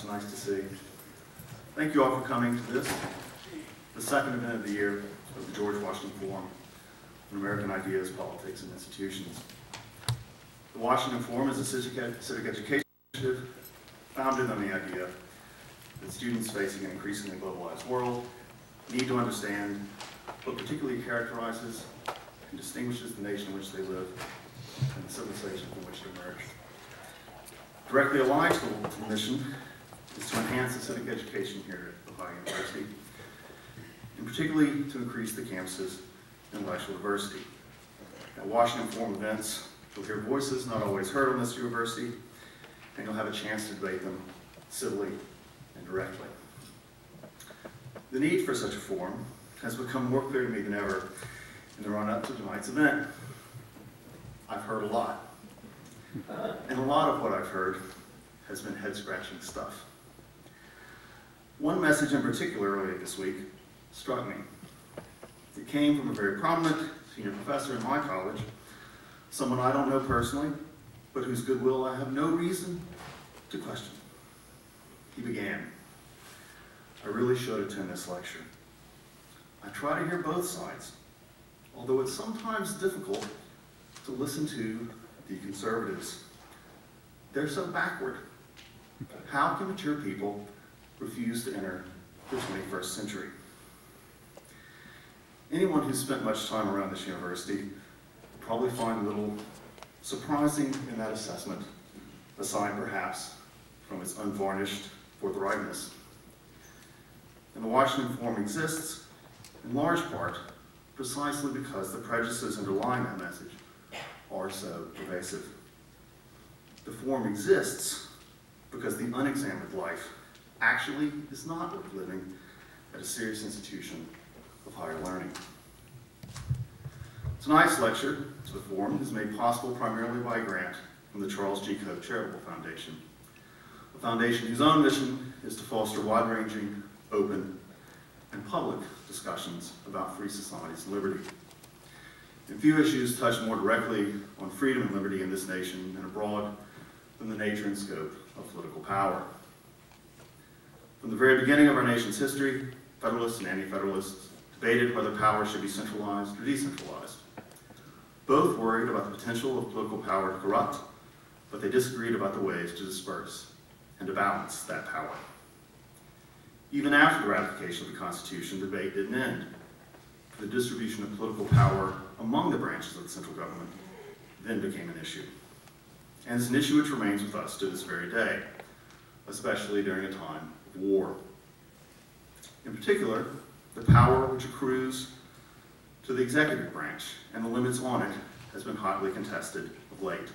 much. Nice to see you. Thank you all for coming to this, the second event of the year of the George Washington Forum on American Ideas, Politics, and Institutions. The Washington Forum is a civic education initiative founded on the idea that students facing an increasingly globalized world need to understand what particularly characterizes and distinguishes the nation in which they live and the civilization from which they emerged. Directly aligned to the mission is to enhance the civic education here at Ohio University, and particularly to increase the campus's intellectual diversity. At Washington Forum events, you'll hear voices not always heard on this university, and you'll have a chance to debate them civilly and directly. The need for such a forum has become more clear to me than ever in the run-up to tonight's event. I've heard a lot. And a lot of what I've heard has been head-scratching stuff. One message in particular earlier this week struck me. It came from a very prominent senior professor in my college, someone I don't know personally, but whose goodwill I have no reason to question. He began, "I really should attend this lecture. I try to hear both sides, although it's sometimes difficult to listen to the conservatives. They're so backward. How can mature people refuse to enter the 21st century?" Anyone who's spent much time around this university will probably find a little surprising in that assessment, aside perhaps from its unvarnished forthrightness. And the Washington Forum exists, in large part, precisely because the prejudices underlying that message are so pervasive. The Forum exists because the unexamined life actually is not worth living at a serious institution of higher learning. Tonight's lecture to the Forum is made possible primarily by a grant from the Charles G. Koch Charitable Foundation, a foundation whose own mission is to foster wide-ranging, open, and public discussions about free societies and liberty. And few issues touch more directly on freedom and liberty in this nation and abroad than the nature and scope of political power. From the very beginning of our nation's history, Federalists and Anti-Federalists debated whether power should be centralized or decentralized. Both worried about the potential of political power to corrupt, but they disagreed about the ways to disperse and to balance that power. Even after the ratification of the Constitution, debate didn't end. The distribution of political power among the branches of the central government then became an issue. And it's an issue which remains with us to this very day, especially during a time of war. In particular, the power which accrues to the executive branch and the limits on it has been hotly contested of late.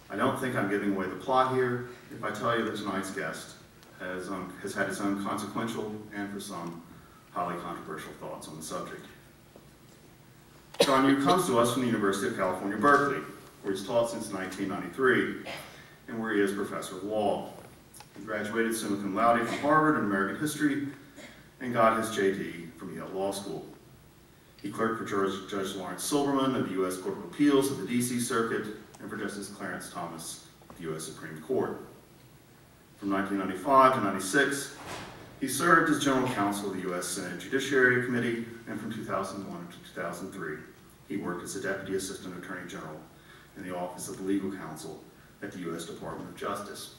I don't think I'm giving away the plot here if I tell you that tonight's guest has had his own consequential and, for some, highly controversial thoughts on the subject. John Yoo comes to us from the University of California, Berkeley, where he's taught since 1993, and where he is professor of law. He graduated summa cum laude from Harvard in American history and got his JD from Yale Law School. He clerked for Judge Lawrence Silberman of the U.S. Court of Appeals of the D.C. Circuit and for Justice Clarence Thomas of the U.S. Supreme Court. From 1995 to 96, he served as General Counsel of the U.S. Senate Judiciary Committee, and from 2001 to 2003, he worked as a Deputy Assistant Attorney General in the Office of the Legal Counsel at the U.S. Department of Justice.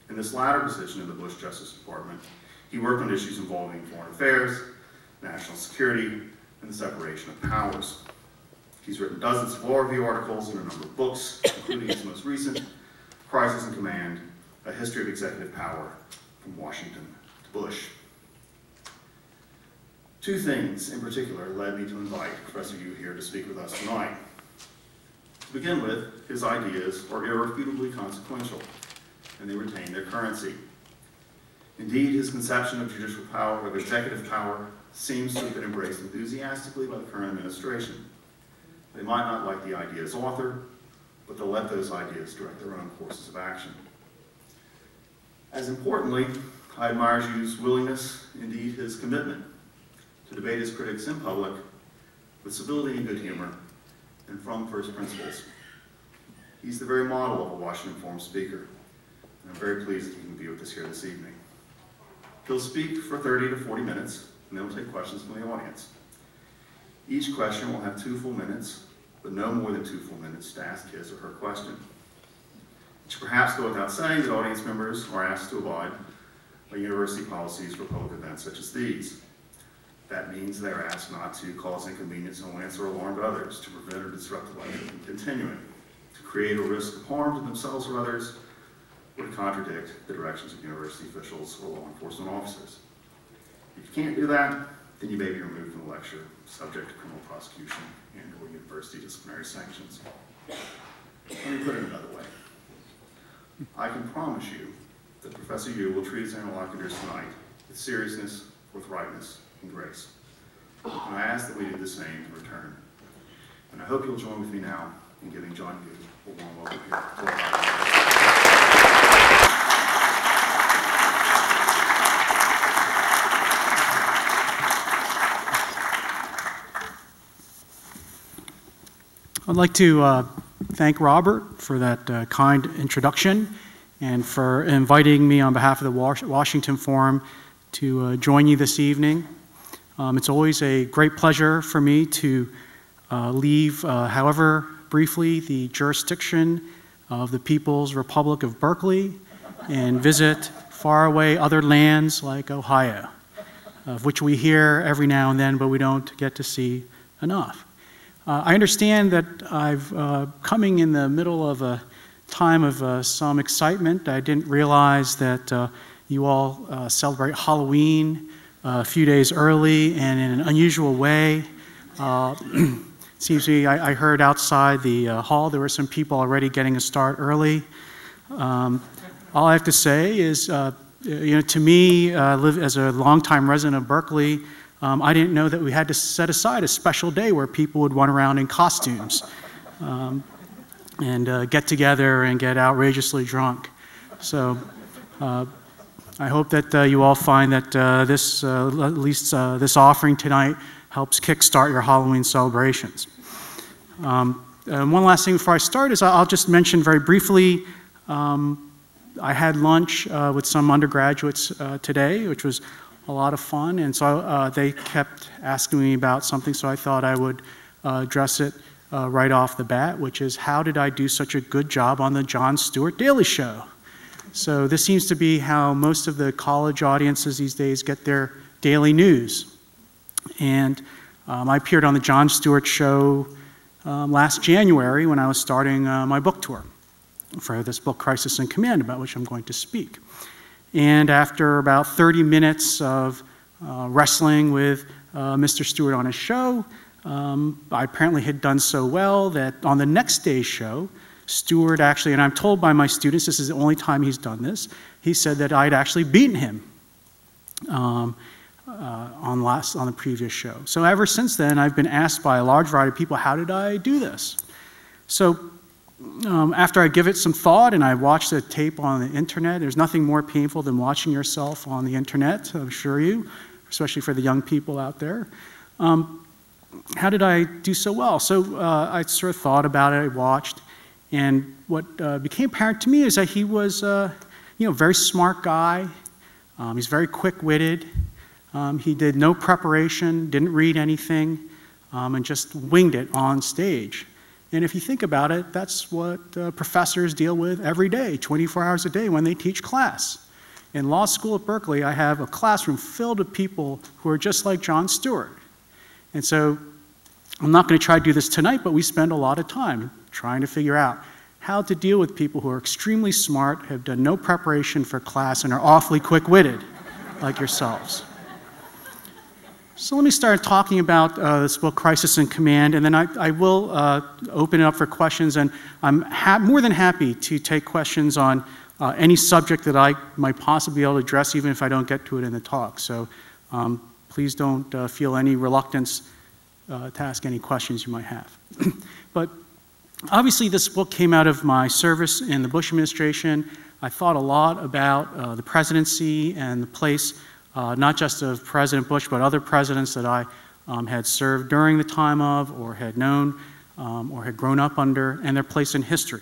In this latter position in the Bush Justice Department, he worked on issues involving foreign affairs, national security, and the separation of powers. He's written dozens of law review articles and a number of books, including his most recent, Crisis in Command, A History of Executive Power from Washington to Bush. Two things in particular led me to invite Professor Yoo here to speak with us tonight. To begin with, his ideas are irrefutably consequential, and they retain their currency. Indeed, his conception of judicial power, of executive power, seems to have been embraced enthusiastically by the current administration. They might not like the idea's author, but they'll let those ideas direct their own courses of action. As importantly, I admire Yoo's willingness, indeed his commitment, to debate his critics in public with civility and good humor, and from first principles. He's the very model of a Washington Forum speaker, I'm very pleased that he can be with us here this evening. He'll speak for 30 to 40 minutes, and then we'll take questions from the audience. Each question will have 2 full minutes, but no more than 2 full minutes to ask his or her question. It should perhaps go without saying that audience members are asked to abide by university policies for public events such as these. That means they're asked not to cause inconvenience, annoyance, or alarm to others, to prevent or disrupt the lecture from continuing, to create or risk of harm to themselves or others, or to contradict the directions of university officials or law enforcement officers. If you can't do that, then you may be removed from the lecture, subject to criminal prosecution and or university disciplinary sanctions. Let me put it another way. I can promise you that Professor Yu will treat his interlocutors tonight with seriousness, forthrightness, and grace. And I ask that we do the same in return. And I hope you'll join with me now in giving John Yu a warm welcome here. I'd like to thank Robert for that kind introduction and for inviting me on behalf of the Washington Forum to join you this evening. It's always a great pleasure for me to leave, however briefly, the jurisdiction of the People's Republic of Berkeley and visit faraway other lands like Ohio, of which we hear every now and then, but we don't get to see enough. I understand that I've coming in the middle of a time of some excitement. I didn't realize that you all celebrate Halloween a few days early and in an unusual way. Seems to me, I heard outside the hall there were some people already getting a start early. All I have to say is, to me, live as a longtime resident of Berkeley, I didn't know that we had to set aside a special day where people would run around in costumes and get together and get outrageously drunk. So I hope that you all find that this, at least this offering tonight, helps kickstart your Halloween celebrations. And one last thing before I start is I'll just mention very briefly, I had lunch with some undergraduates today, which was a lot of fun, and so they kept asking me about something, so I thought I would address it right off the bat, which is, how did I do such a good job on the Jon Stewart Daily Show? So this seems to be how most of the college audiences these days get their daily news. And I appeared on the Jon Stewart Show last January when I was starting my book tour for this book, Crisis in Command, about which I'm going to speak. And after about 30 minutes of wrestling with Mr. Stewart on his show, I apparently had done so well that on the next day's show, Stewart actually, and I'm told by my students, this is the only time he's done this, he said that I'd actually beaten him on the previous show. So ever since then, I've been asked by a large variety of people, how did I do this? So after I give it some thought and I watch the tape on the internet, there's nothing more painful than watching yourself on the internet, I assure you, especially for the young people out there. How did I do so well? So I sort of thought about it, I watched, and what became apparent to me is that he was a very smart guy. He's very quick-witted. He did no preparation, didn't read anything, and just winged it on stage. And if you think about it, that's what professors deal with every day, 24 hours a day when they teach class. In law school at Berkeley, I have a classroom filled with people who are just like Jon Stewart. And so I'm not going to try to do this tonight, but we spend a lot of time trying to figure out how to deal with people who are extremely smart, have done no preparation for class, and are awfully quick-witted, like yourselves. So let me start talking about this book, Crisis in Command, and then I will open it up for questions, and I'm more than happy to take questions on any subject that I might possibly be able to address, even if I don't get to it in the talk. So please don't feel any reluctance to ask any questions you might have. But obviously this book came out of my service in the Bush administration. I thought a lot about the presidency and the place not just of President Bush, but other presidents that I had served during the time of, or had known, or had grown up under, and their place in history.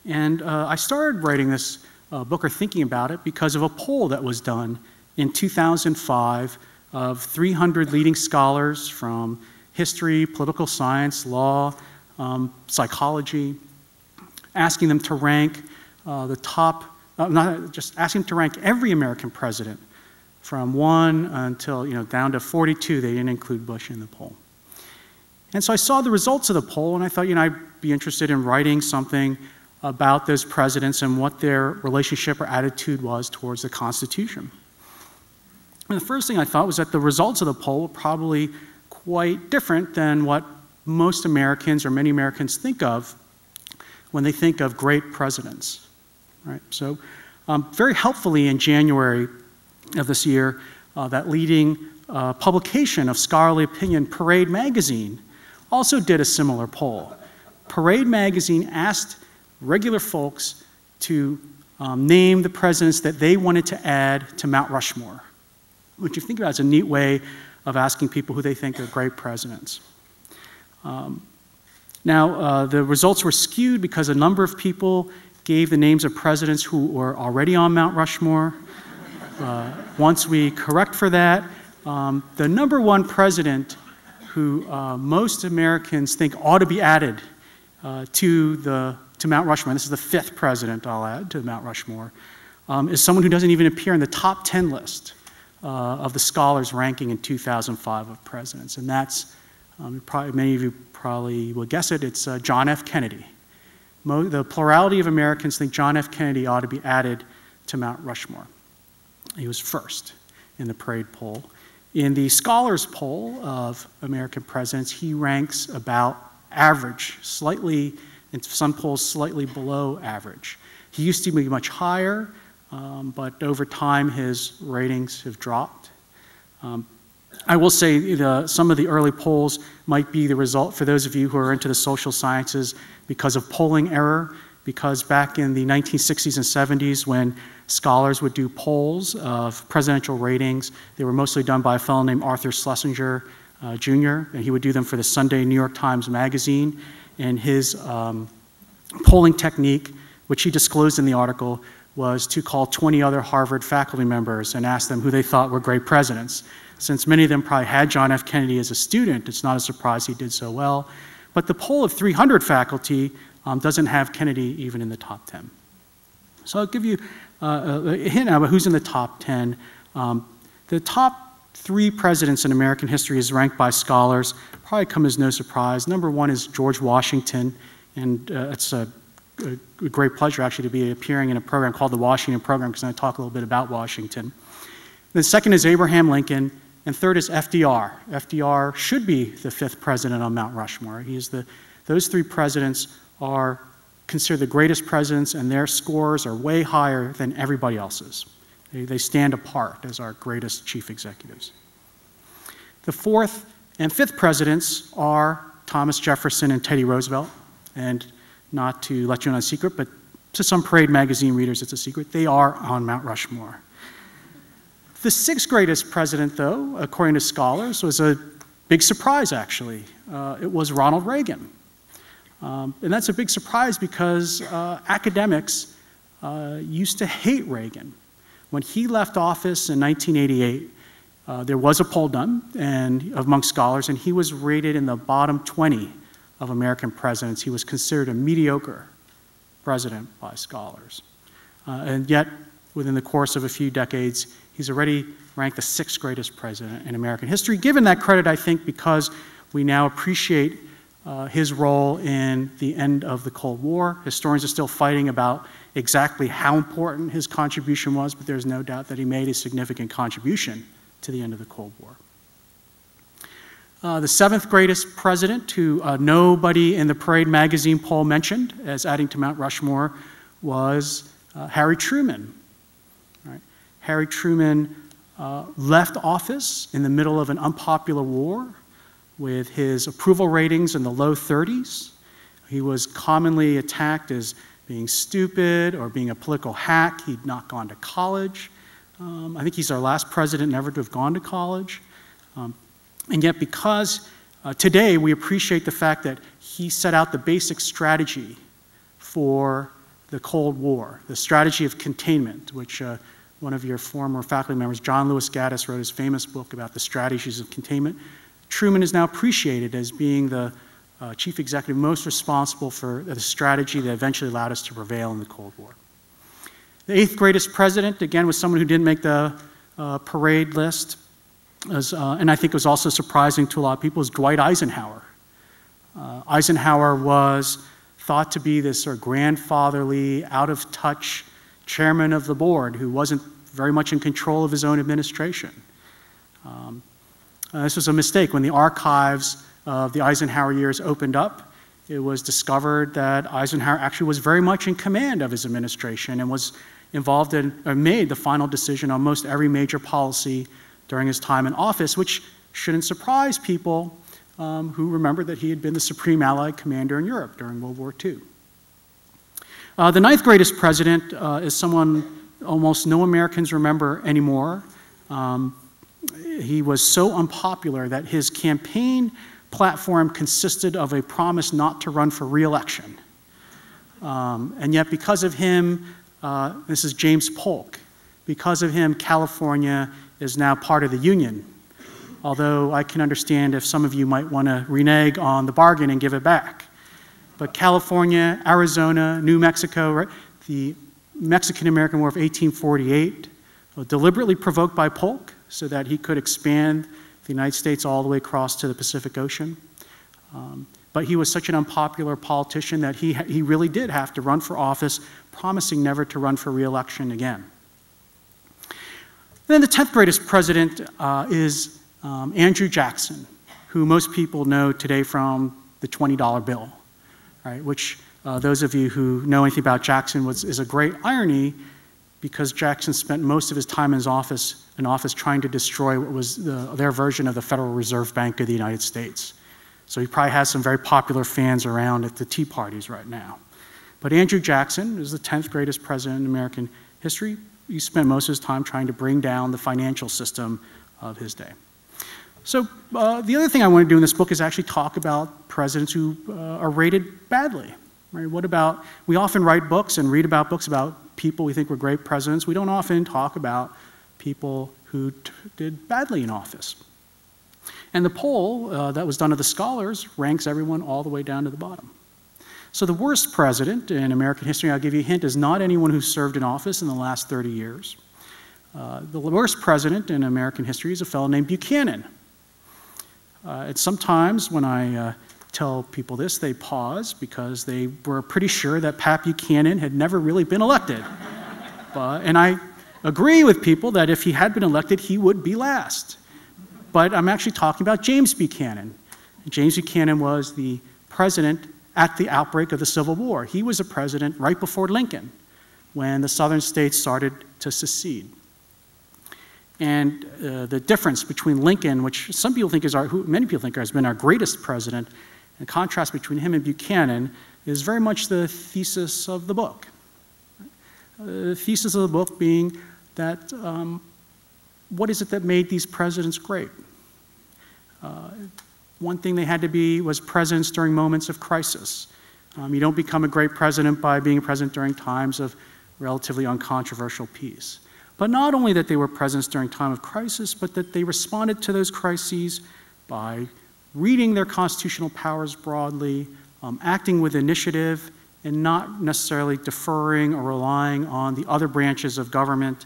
And I started writing this book or thinking about it because of a poll that was done in 2005 of 300 leading scholars from history, political science, law, psychology, asking them to rank the top, not just asking them to rank every American president from 1 until, down to 42. They didn't include Bush in the poll. And so I saw the results of the poll, and I thought, I'd be interested in writing something about those presidents and what their relationship or attitude was towards the Constitution. And the first thing I thought was that the results of the poll were probably quite different than what most Americans or many Americans think of when they think of great presidents, right? So very helpfully in January of this year, that leading publication of scholarly opinion, Parade Magazine, also did a similar poll. Parade Magazine asked regular folks to name the presidents that they wanted to add to Mount Rushmore, which, if you think about it, is a neat way of asking people who they think are great presidents. Now, the results were skewed because a number of people gave the names of presidents who were already on Mount Rushmore. Once we correct for that, the number one president who most Americans think ought to be added to Mount Rushmore, and this is the 5th president I'll add to Mount Rushmore, is someone who doesn't even appear in the top 10 list of the scholars ranking in 2005 of presidents. And that's, many of you probably will guess it, it's John F. Kennedy. The plurality of Americans think John F. Kennedy ought to be added to Mount Rushmore. He was first in the Parade poll. In the Scholars poll of American presidents, he ranks about average, slightly, in some polls, slightly below average. He used to be much higher, but over time his ratings have dropped. I will say some of the early polls might be the result, for those of you who are into the social sciences, because of polling error, because back in the 1960s and 70s when scholars would do polls of presidential ratings, they were mostly done by a fellow named Arthur Schlesinger Jr., and he would do them for the Sunday New York Times Magazine. And his polling technique, which he disclosed in the article, was to call 20 other Harvard faculty members and ask them who they thought were great presidents. Since many of them probably had John F. Kennedy as a student, it's not a surprise he did so well. But the poll of 300 faculty doesn't have Kennedy even in the top 10. So I'll give you a hint about who's in the top 10. The top 3 presidents in American history is ranked by scholars, probably come as no surprise. Number 1 is George Washington, and it's a great pleasure actually to be appearing in a program called the Washington Program, because I talk a little bit about Washington. The second is Abraham Lincoln, and third is FDR. FDR should be the 5th president on Mount Rushmore. Those 3 presidents are considered the greatest presidents, and their scores are way higher than everybody else's. They stand apart as our greatest chief executives. The 4th and 5th presidents are Thomas Jefferson and Teddy Roosevelt, and not to let you in on a secret, but to some Parade Magazine readers it's a secret, they are on Mount Rushmore. The 6th greatest president, though, according to scholars, was a big surprise, actually. It was Ronald Reagan. And that's a big surprise because academics used to hate Reagan. When he left office in 1988, there was a poll done among scholars, and he was rated in the bottom 20 of American presidents. He was considered a mediocre president by scholars. And yet, within the course of a few decades, he's already ranked the 6th greatest president in American history. Given that credit, I think, because we now appreciate his role in the end of the Cold War. Historians are still fighting about exactly how important his contribution was, but there's no doubt that he made a significant contribution to the end of the Cold War. The 7th greatest president, who nobody in the Parade Magazine poll mentioned as adding to Mount Rushmore, was Harry Truman. Right? Harry Truman left office in the middle of an unpopular war with his approval ratings in the low 30s. He was commonly attacked as being stupid or being a political hack. He'd not gone to college. I think he's our last president never to have gone to college. And yet, because today we appreciate the fact that he set out the basic strategy for the Cold War, the strategy of containment, which one of your former faculty members, John Lewis Gaddis, wrote his famous book about the strategies of containment. Truman is now appreciated as being the chief executive most responsible for the strategy that eventually allowed us to prevail in the Cold War. The 8th greatest president, again, was someone who didn't make the parade list, and I think it was also surprising to a lot of people, is Dwight Eisenhower. Eisenhower was thought to be this sort of grandfatherly, out-of-touch chairman of the board who wasn't very much in control of his own administration. This was a mistake. When the archives of the Eisenhower years opened up, it was discovered that Eisenhower actually was very much in command of his administration and was involved in, or made the final decision on most every major policy during his time in office, which shouldn't surprise people who remember that he had been the supreme Allied commander in Europe during World War II. The 9th greatest president is someone almost no Americans remember anymore. He was so unpopular that his campaign platform consisted of a promise not to run for re-election. And yet because of him, this is James Polk, because of him, California is now part of the Union. Although I can understand if some of you might want to renege on the bargain and give it back. But California, Arizona, New Mexico, right, the Mexican-American War of 1848, deliberately provoked by Polk so that he could expand the United States all the way across to the Pacific Ocean. But he was such an unpopular politician that he really did have to run for office, promising never to run for re-election again. Then the 10th greatest president is Andrew Jackson, who most people know today from the $20 bill, right? Which those of you who know anything about Jackson is a great irony, because Jackson spent most of his time in office trying to destroy what was their version of the Federal Reserve Bank of the United States. So he probably has some very popular fans around at the tea parties right now. But Andrew Jackson is the 10th greatest president in American history. He spent most of his time trying to bring down the financial system of his day. So the other thing I want to do in this book is actually talk about presidents who are rated badly. Right? What about, we often write books and read about books about people we think were great presidents. We don't often talk about people who did badly in office. And the poll that was done of the scholars ranks everyone all the way down to the bottom. So the worst president in American history, I'll give you a hint, is not anyone who served in office in the last 30 years. The worst president in American history is a fellow named Buchanan. And sometimes when I tell people this, they pause because they were pretty sure that Pat Buchanan had never really been elected. And I agree with people that if he had been elected, he would be last. But I'm actually talking about James Buchanan. James Buchanan was the president at the outbreak of the Civil War. He was a president right before Lincoln, when the southern states started to secede. And the difference between Lincoln, which some people think is many people think has been our greatest president, and the contrast between him and Buchanan is very much the thesis of the book. The thesis of the book being that what is it that made these presidents great? One thing they had to be was presidents during moments of crisis. You don't become a great president by being a president during times of relatively uncontroversial peace. But not only that they were presidents during time of crisis, but that they responded to those crises by reading their constitutional powers broadly, acting with initiative, and not necessarily deferring or relying on the other branches of government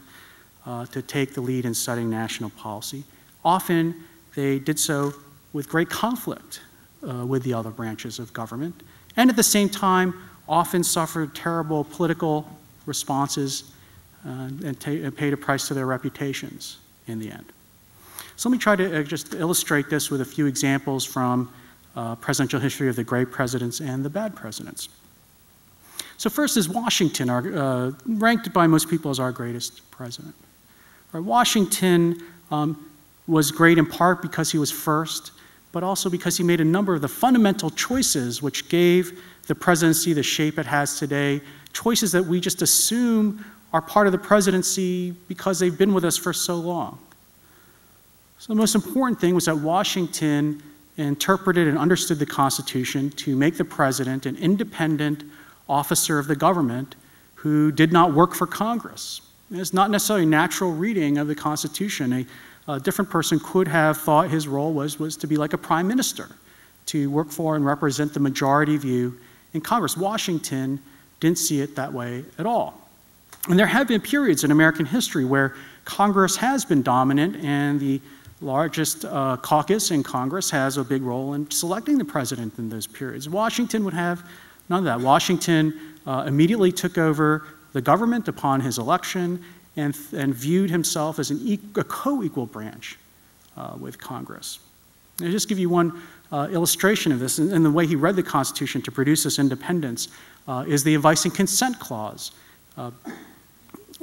to take the lead in setting national policy. Often they did so with great conflict with the other branches of government, and at the same time often suffered terrible political responses and paid a price to their reputations in the end. So let me try to just illustrate this with a few examples from presidential history of the great presidents and the bad presidents. So first is Washington, ranked by most people as our greatest president. Washington was great in part because he was first, but also because he made a number of the fundamental choices which gave the presidency the shape it has today, choices that we just assume are part of the presidency because they've been with us for so long. So the most important thing was that Washington interpreted and understood the Constitution to make the president an independent officer of the government who did not work for Congress. It's not necessarily a natural reading of the Constitution. A different person could have thought his role was to be like a prime minister, to work for and represent the majority view in Congress. Washington didn't see it that way at all. And there have been periods in American history where Congress has been dominant, and the largest caucus in Congress has a big role in selecting the president in those periods. Washington would have none of that. Washington immediately took over the government upon his election and viewed himself as a co-equal branch with Congress. And I'll just give you one illustration of this, and the way he read the Constitution to produce this independence is the advice and consent clause.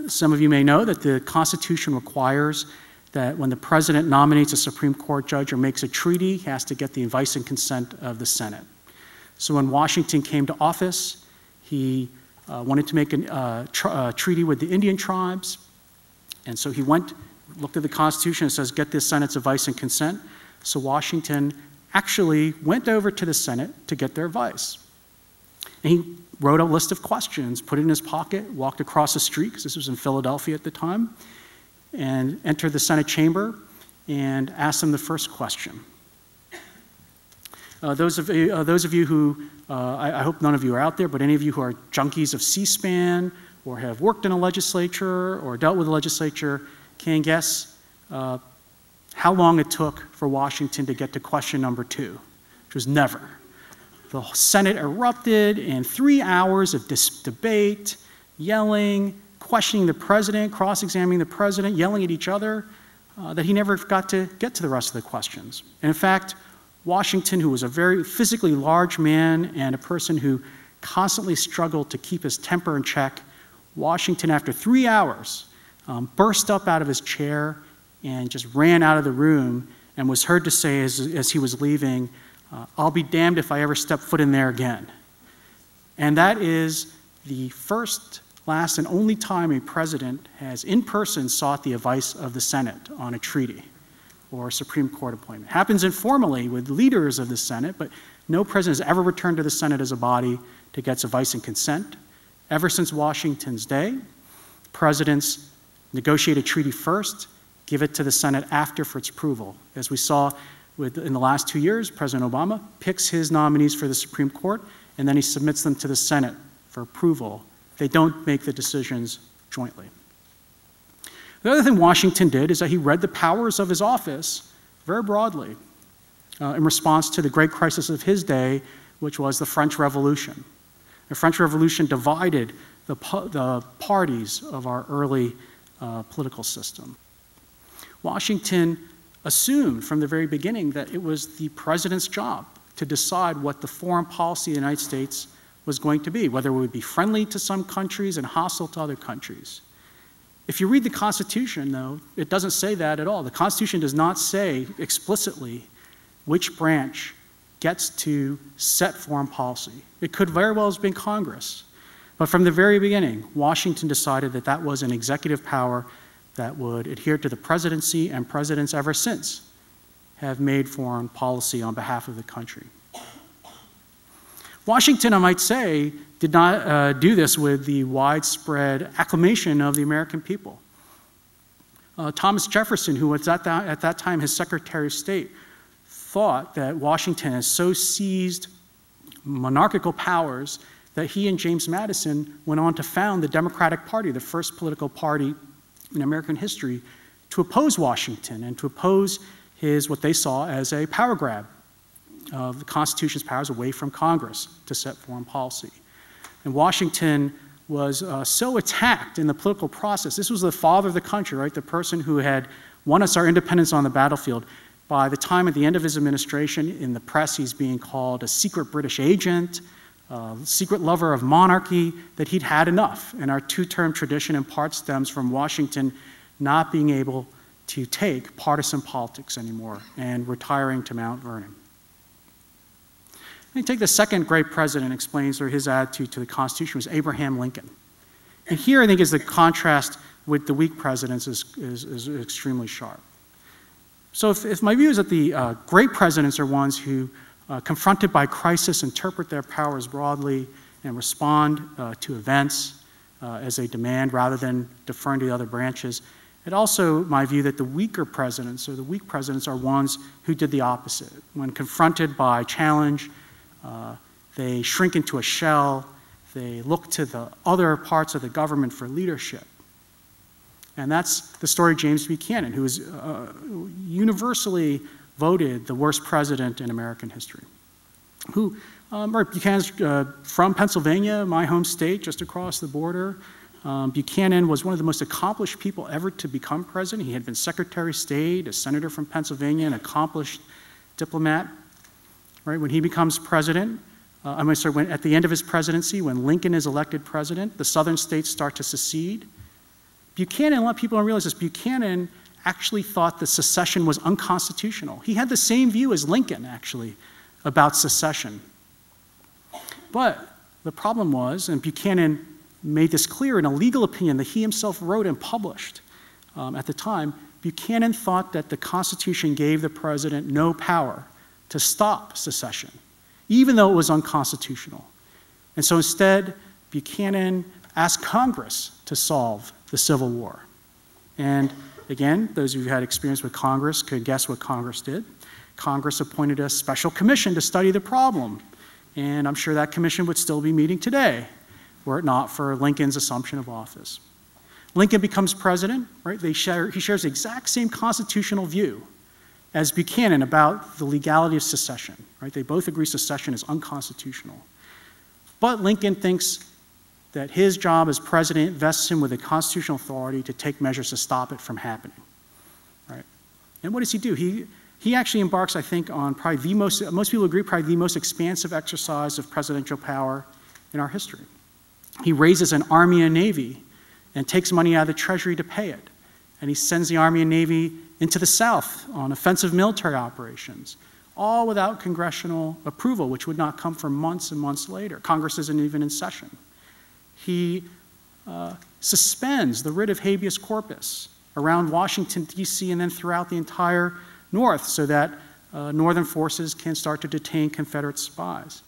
Some of you may know that the Constitution requires that when the president nominates a Supreme Court judge or makes a treaty, he has to get the advice and consent of the Senate. So when Washington came to office, he wanted to make a treaty with the Indian tribes, and so he looked at the Constitution and says, get the Senate's advice and consent. So Washington actually went over to the Senate to get their advice. And he wrote a list of questions, put it in his pocket, walked across the street, because this was in Philadelphia at the time, and entered the Senate chamber and asked them the first question. Those of you who, I hope none of you are out there, but any of you who are junkies of C-SPAN or have worked in a legislature or dealt with a legislature can guess how long it took for Washington to get to question number 2, which was never. The Senate erupted in 3 hours of debate, yelling, questioning the president, cross-examining the president, yelling at each other, that he never got to get to the rest of the questions. And in fact, Washington, who was a very physically large man and a person who constantly struggled to keep his temper in check, Washington, after 3 hours, burst up out of his chair and just ran out of the room and was heard to say as he was leaving, I'll be damned if I ever step foot in there again. And that is the first, last, and only time a president has in person sought the advice of the Senate on a treaty or a Supreme Court appointment. It happens informally with leaders of the Senate, but no president has ever returned to the Senate as a body to get advice and consent. Ever since Washington's day, presidents negotiate a treaty first, give it to the Senate after for its approval. As we saw in the last 2 years, President Obama picks his nominees for the Supreme Court, and then he submits them to the Senate for approval. They don't make the decisions jointly. The other thing Washington did is that he read the powers of his office very broadly in response to the great crisis of his day, which was the French Revolution. The French Revolution divided the parties of our early political system. Washington assumed from the very beginning that it was the president's job to decide what the foreign policy of the United States was going to be, whether it would be friendly to some countries and hostile to other countries. If you read the Constitution, though, it doesn't say that at all. The Constitution does not say explicitly which branch gets to set foreign policy. It could very well have been Congress. But from the very beginning, Washington decided that that was an executive power that would adhere to the presidency, and presidents ever since have made foreign policy on behalf of the country. Washington, I might say, did not do this with the widespread acclamation of the American people. Thomas Jefferson, who was at that time his Secretary of State, thought that Washington had so seized monarchical powers that he and James Madison went on to found the Democratic Party, the first political party in American history, to oppose Washington and to oppose his, what they saw as a power grab of the Constitution's powers away from Congress to set foreign policy. And Washington was so attacked in the political process. This was the father of the country, right? The person who had won us our independence on the battlefield. By the time at the end of his administration, in the press, he's being called a secret British agent, secret lover of monarchy, that he'd had enough. And our two-term tradition in part stems from Washington not being able to take partisan politics anymore and retiring to Mount Vernon. And take the second great president explains his attitude to the Constitution was Abraham Lincoln. And here I think is the contrast with the weak presidents is extremely sharp. So if my view is that the great presidents are ones who, confronted by crisis, interpret their powers broadly and respond to events, as a demand rather than deferring to the other branches. It also, my view, that the weaker presidents, or the weak presidents, are ones who did the opposite. When confronted by challenge, they shrink into a shell, they look to the other parts of the government for leadership. And that's the story of James Buchanan, who is universally voted the worst president in American history. Buchanan's from Pennsylvania, my home state, just across the border. Buchanan was one of the most accomplished people ever to become president. He had been Secretary of State, a senator from Pennsylvania, an accomplished diplomat. Right, when he becomes president, at the end of his presidency, when Lincoln is elected president, the southern states start to secede. Buchanan, a lot of people don't realize this, Buchanan actually thought that secession was unconstitutional. He had the same view as Lincoln, actually, about secession. But the problem was, and Buchanan made this clear in a legal opinion that he himself wrote and published at the time, Buchanan thought that the Constitution gave the president no power to stop secession, even though it was unconstitutional. And so instead, Buchanan asked Congress to solve the Civil War. And again, those of you who had experience with Congress could guess what Congress did. Congress appointed a special commission to study the problem. And I'm sure that commission would still be meeting today, were it not for Lincoln's assumption of office. Lincoln becomes president, right? He shares the exact same constitutional view as Buchanan about the legality of secession, right? They both agree secession is unconstitutional. But Lincoln thinks that his job as president vests him with the constitutional authority to take measures to stop it from happening, right? And what does he do? He actually embarks, I think, on probably the most people agree, probably the most expansive exercise of presidential power in our history. He raises an army and navy and takes money out of the treasury to pay it. And he sends the army and navy into the South on offensive military operations, all without congressional approval, which would not come for months and months later. Congress isn't even in session. He suspends the writ of habeas corpus around Washington, D.C., and then throughout the entire North so that Northern forces can start to detain Confederate spies.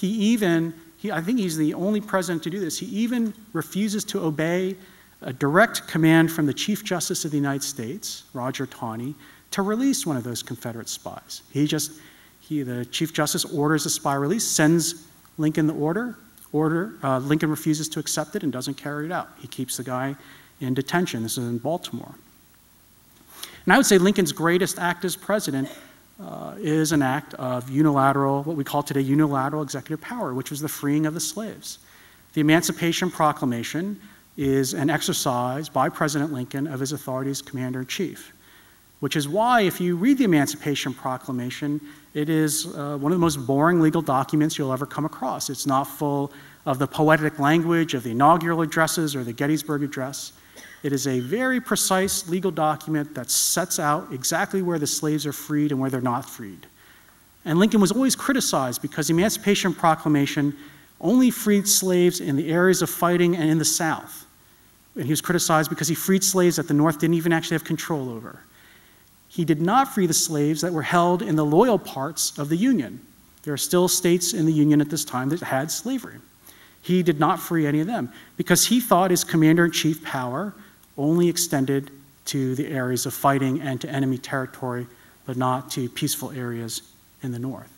I think he's the only president to do this. He even refuses to obey a direct command from the Chief Justice of the United States, Roger Taney, to release one of those Confederate spies. The Chief Justice orders the spy release, sends Lincoln the order. Lincoln refuses to accept it and doesn't carry it out. He keeps the guy in detention. This is in Baltimore. And I would say Lincoln's greatest act as president is an act of unilateral, what we call today unilateral executive power, which was the freeing of the slaves. The Emancipation Proclamation is an exercise by President Lincoln of his authority as commander-in-chief, which is why if you read the Emancipation Proclamation, it is one of the most boring legal documents you'll ever come across. It's not full of the poetic language of the inaugural addresses or the Gettysburg Address. It is a very precise legal document that sets out exactly where the slaves are freed and where they're not freed. And Lincoln was always criticized because the Emancipation Proclamation only freed slaves in the areas of fighting and in the South. And he was criticized because he freed slaves that the North didn't even actually have control over. He did not free the slaves that were held in the loyal parts of the Union. There are still states in the Union at this time that had slavery. He did not free any of them because he thought his commander-in-chief power only extended to the areas of fighting and to enemy territory, but not to peaceful areas in the North.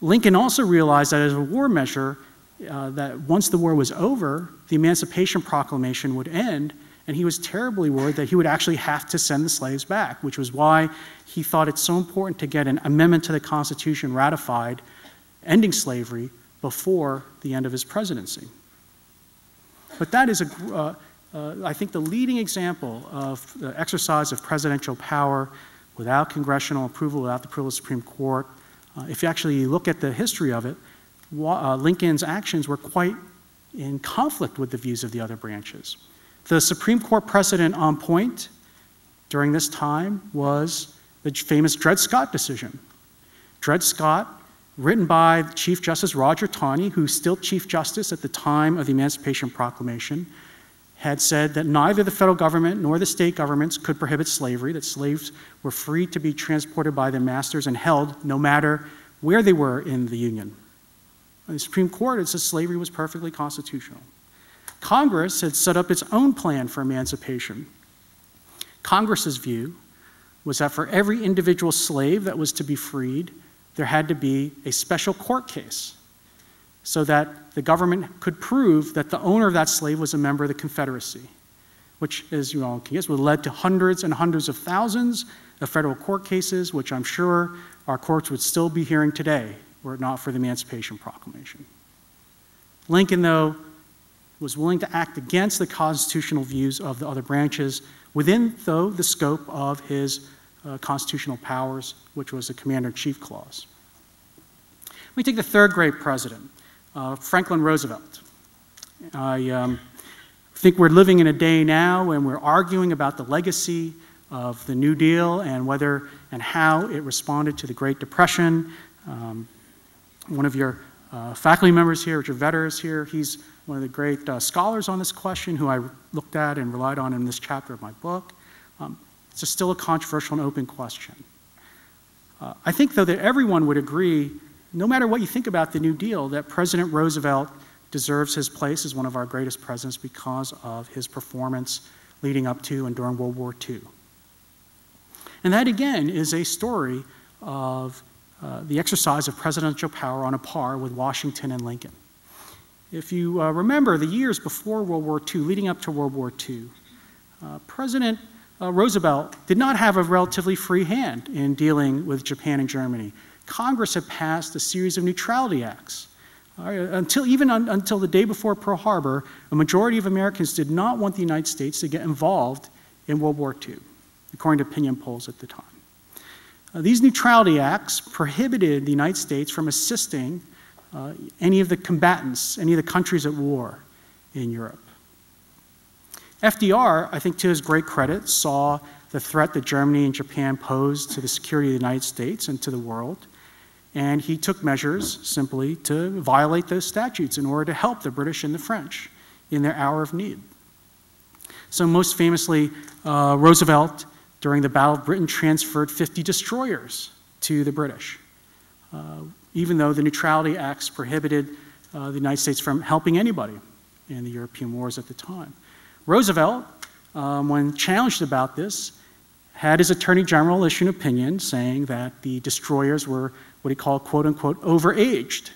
Lincoln also realized that as a war measure, that once the war was over, the Emancipation Proclamation would end, and he was terribly worried that he would actually have to send the slaves back, which was why he thought it's so important to get an amendment to the Constitution ratified, ending slavery, before the end of his presidency. But that is, I think, the leading example of the exercise of presidential power without congressional approval, without the approval of the Supreme Court. If you actually look at the history of it, Lincoln's actions were quite in conflict with the views of the other branches. The Supreme Court precedent on point during this time was the famous Dred Scott decision. Dred Scott, written by Chief Justice Roger Taney, who's still Chief Justice at the time of the Emancipation Proclamation, had said that neither the federal government nor the state governments could prohibit slavery, that slaves were free to be transported by their masters and held no matter where they were in the Union. And the Supreme Court had said slavery was perfectly constitutional. Congress had set up its own plan for emancipation. Congress's view was that for every individual slave that was to be freed, there had to be a special court case so that the government could prove that the owner of that slave was a member of the Confederacy, which, as you all can guess, would have led to hundreds and hundreds of thousands of federal court cases, which I'm sure our courts would still be hearing today were it not for the Emancipation Proclamation. Lincoln, though, was willing to act against the constitutional views of the other branches within, though, the scope of his constitutional powers, which was the Commander-in-Chief Clause. We take the third great president, Franklin Roosevelt. I think we're living in a day now when we're arguing about the legacy of the New Deal and whether and how it responded to the Great Depression. One of your faculty members here, Richard Vetter, is here. He's one of the great scholars on this question who I looked at and relied on in this chapter of my book. It's still a controversial and open question. I think, though, that everyone would agree, no matter what you think about the New Deal, that President Roosevelt deserves his place as one of our greatest presidents because of his performance leading up to and during World War II. And that, again, is a story of the exercise of presidential power on a par with Washington and Lincoln. If you remember the years before World War II, leading up to World War II, President Roosevelt did not have a relatively free hand in dealing with Japan and Germany. Congress had passed a series of neutrality acts. Until the day before Pearl Harbor, a majority of Americans did not want the United States to get involved in World War II, according to opinion polls at the time. These neutrality acts prohibited the United States from assisting any of the combatants, any of the countries at war in Europe. FDR, I think to his great credit, saw the threat that Germany and Japan posed to the security of the United States and to the world, and he took measures simply to violate those statutes in order to help the British and the French in their hour of need. So most famously, Roosevelt, during the Battle of Britain, transferred 50 destroyers to the British, even though the neutrality acts prohibited the United States from helping anybody in the European wars at the time. Roosevelt, when challenged about this, had his Attorney General issue an opinion saying that the destroyers were what he called, quote unquote, overaged.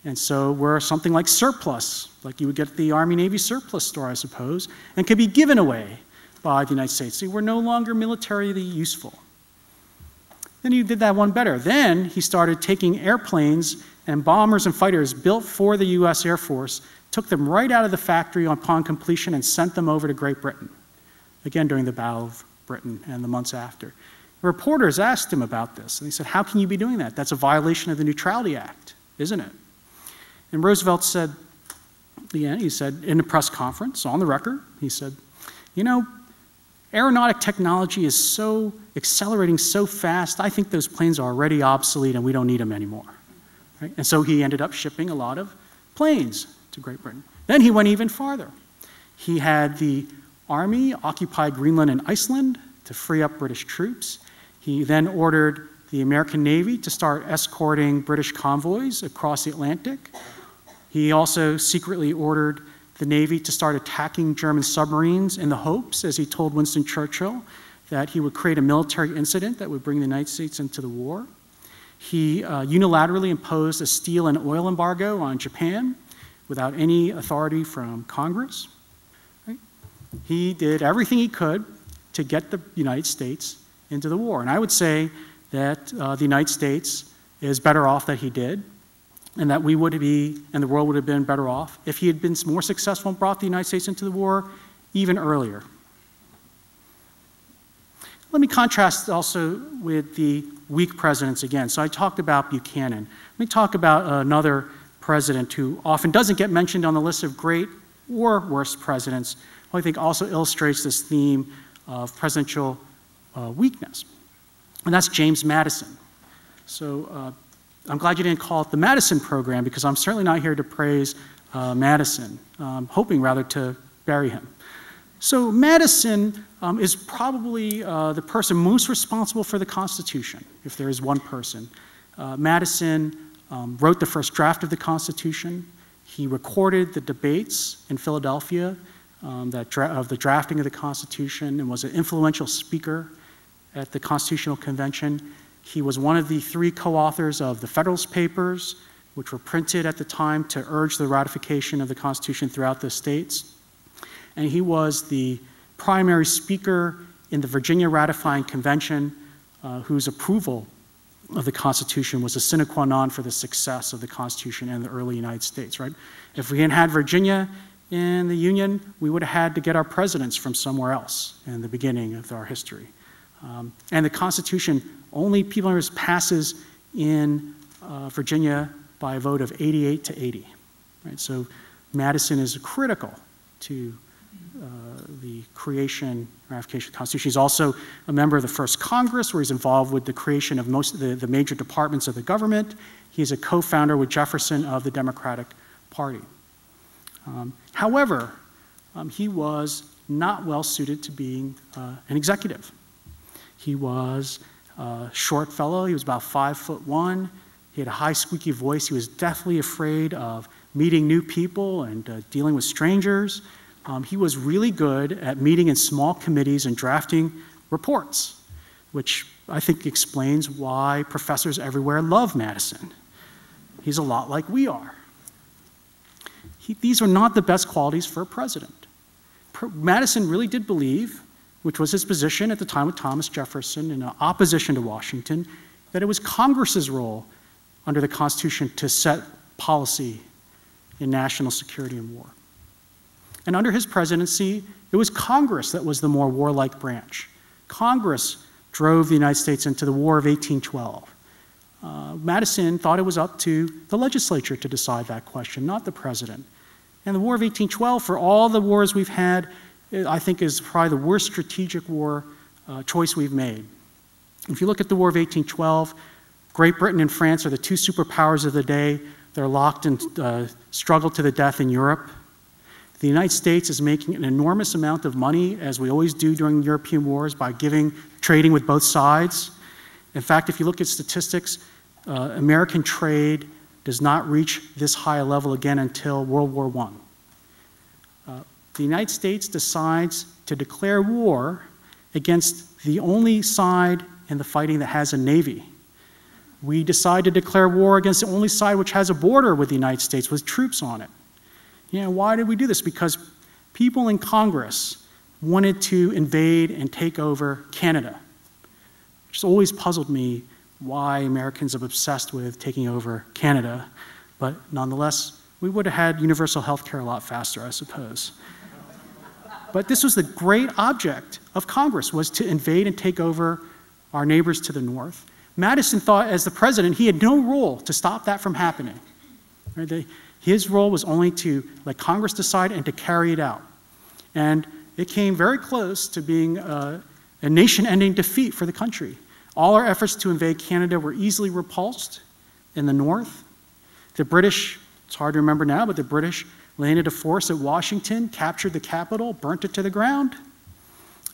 And so were something like surplus, like you would get at the Army Navy surplus store, I suppose, and could be given away by the United States. They were no longer militarily useful. Then he did that one better. Then he started taking airplanes and bombers and fighters built for the US Air Force, took them right out of the factory upon completion and sent them over to Great Britain, again during the Battle of Britain and the months after. Reporters asked him about this, and he said, how can you be doing that? That's a violation of the Neutrality Act, isn't it? And Roosevelt said, again, he said in a press conference, on the record, he said, you know, aeronautic technology is so accelerating so fast, I think those planes are already obsolete and we don't need them anymore. Right? And so he ended up shipping a lot of planes to Great Britain. Then he went even farther. He had the Army occupy Greenland and Iceland to free up British troops. He then ordered the American Navy to start escorting British convoys across the Atlantic. He also secretly ordered the Navy to start attacking German submarines in the hopes, as he told Winston Churchill, that he would create a military incident that would bring the United States into the war. He unilaterally imposed a steel and oil embargo on Japan without any authority from Congress. Right? He did everything he could to get the United States into the war. And I would say that the United States is better off that he did, and that we would be, and the world would have been better off if he had been more successful and brought the United States into the war even earlier. Let me contrast also with the weak presidents again. So I talked about Buchanan. Let me talk about another president who often doesn't get mentioned on the list of great or worst presidents, who I think also illustrates this theme of presidential weakness. And that's James Madison. So I'm glad you didn't call it the Madison Program, because I'm certainly not here to praise Madison. I'm hoping rather to bury him. So Madison is probably the person most responsible for the Constitution, if there is one person. Madison wrote the first draft of the Constitution. He recorded the debates in Philadelphia of the drafting of the Constitution and was an influential speaker at the Constitutional Convention. He was one of the 3 co-authors of the Federalist Papers, which were printed at the time to urge the ratification of the Constitution throughout the states. And he was the primary speaker in the Virginia Ratifying Convention, whose approval of the Constitution was a sine qua non for the success of the Constitution and the early United States, right? If we hadn't had Virginia in the Union, we would have had to get our presidents from somewhere else in the beginning of our history. And the Constitution only passes in Virginia by a vote of 88 to 80, right? So Madison is critical to the creation and ratification of the Constitution. He's also a member of the first Congress, where he's involved with the creation of most of the major departments of the government. He's a co-founder with Jefferson of the Democratic Party. However, he was not well suited to being an executive. He was a short fellow. He was about 5'1". He had a high, squeaky voice. He was deathly afraid of meeting new people and dealing with strangers. He was really good at meeting in small committees and drafting reports, which I think explains why professors everywhere love Madison. He's a lot like we are. These are not the best qualities for a president. Madison really did believe, which was his position at the time with Thomas Jefferson in opposition to Washington, that it was Congress's role under the Constitution to set policy in national security and war. And under his presidency, it was Congress that was the more warlike branch. Congress drove the United States into the War of 1812. Madison thought it was up to the legislature to decide that question, not the president. And the War of 1812, for all the wars we've had, I think is probably the worst strategic war choice we've made. If you look at the War of 1812, Great Britain and France are the 2 superpowers of the day. They're locked in struggle to the death in Europe. The United States is making an enormous amount of money, as we always do during European wars, by trading with both sides. In fact, if you look at statistics, American trade does not reach this high a level again until World War I. The United States decides to declare war against the only side in the fighting that has a navy. We decide to declare war against the only side which has a border with the United States with troops on it. Why did we do this? Because people in Congress wanted to invade and take over Canada, which has always puzzled me why Americans are obsessed with taking over Canada. But nonetheless, we would have had universal health care a lot faster, I suppose. But this was the great object of Congress, was to invade and take over our neighbors to the north. Madison thought, as the president, he had no role to stop that from happening. His role was only to let Congress decide and to carry it out. And it came very close to being a nation-ending defeat for the country. All our efforts to invade Canada were easily repulsed in the north. The British, it's hard to remember now, but the British landed a force at Washington, captured the capital, burnt it to the ground.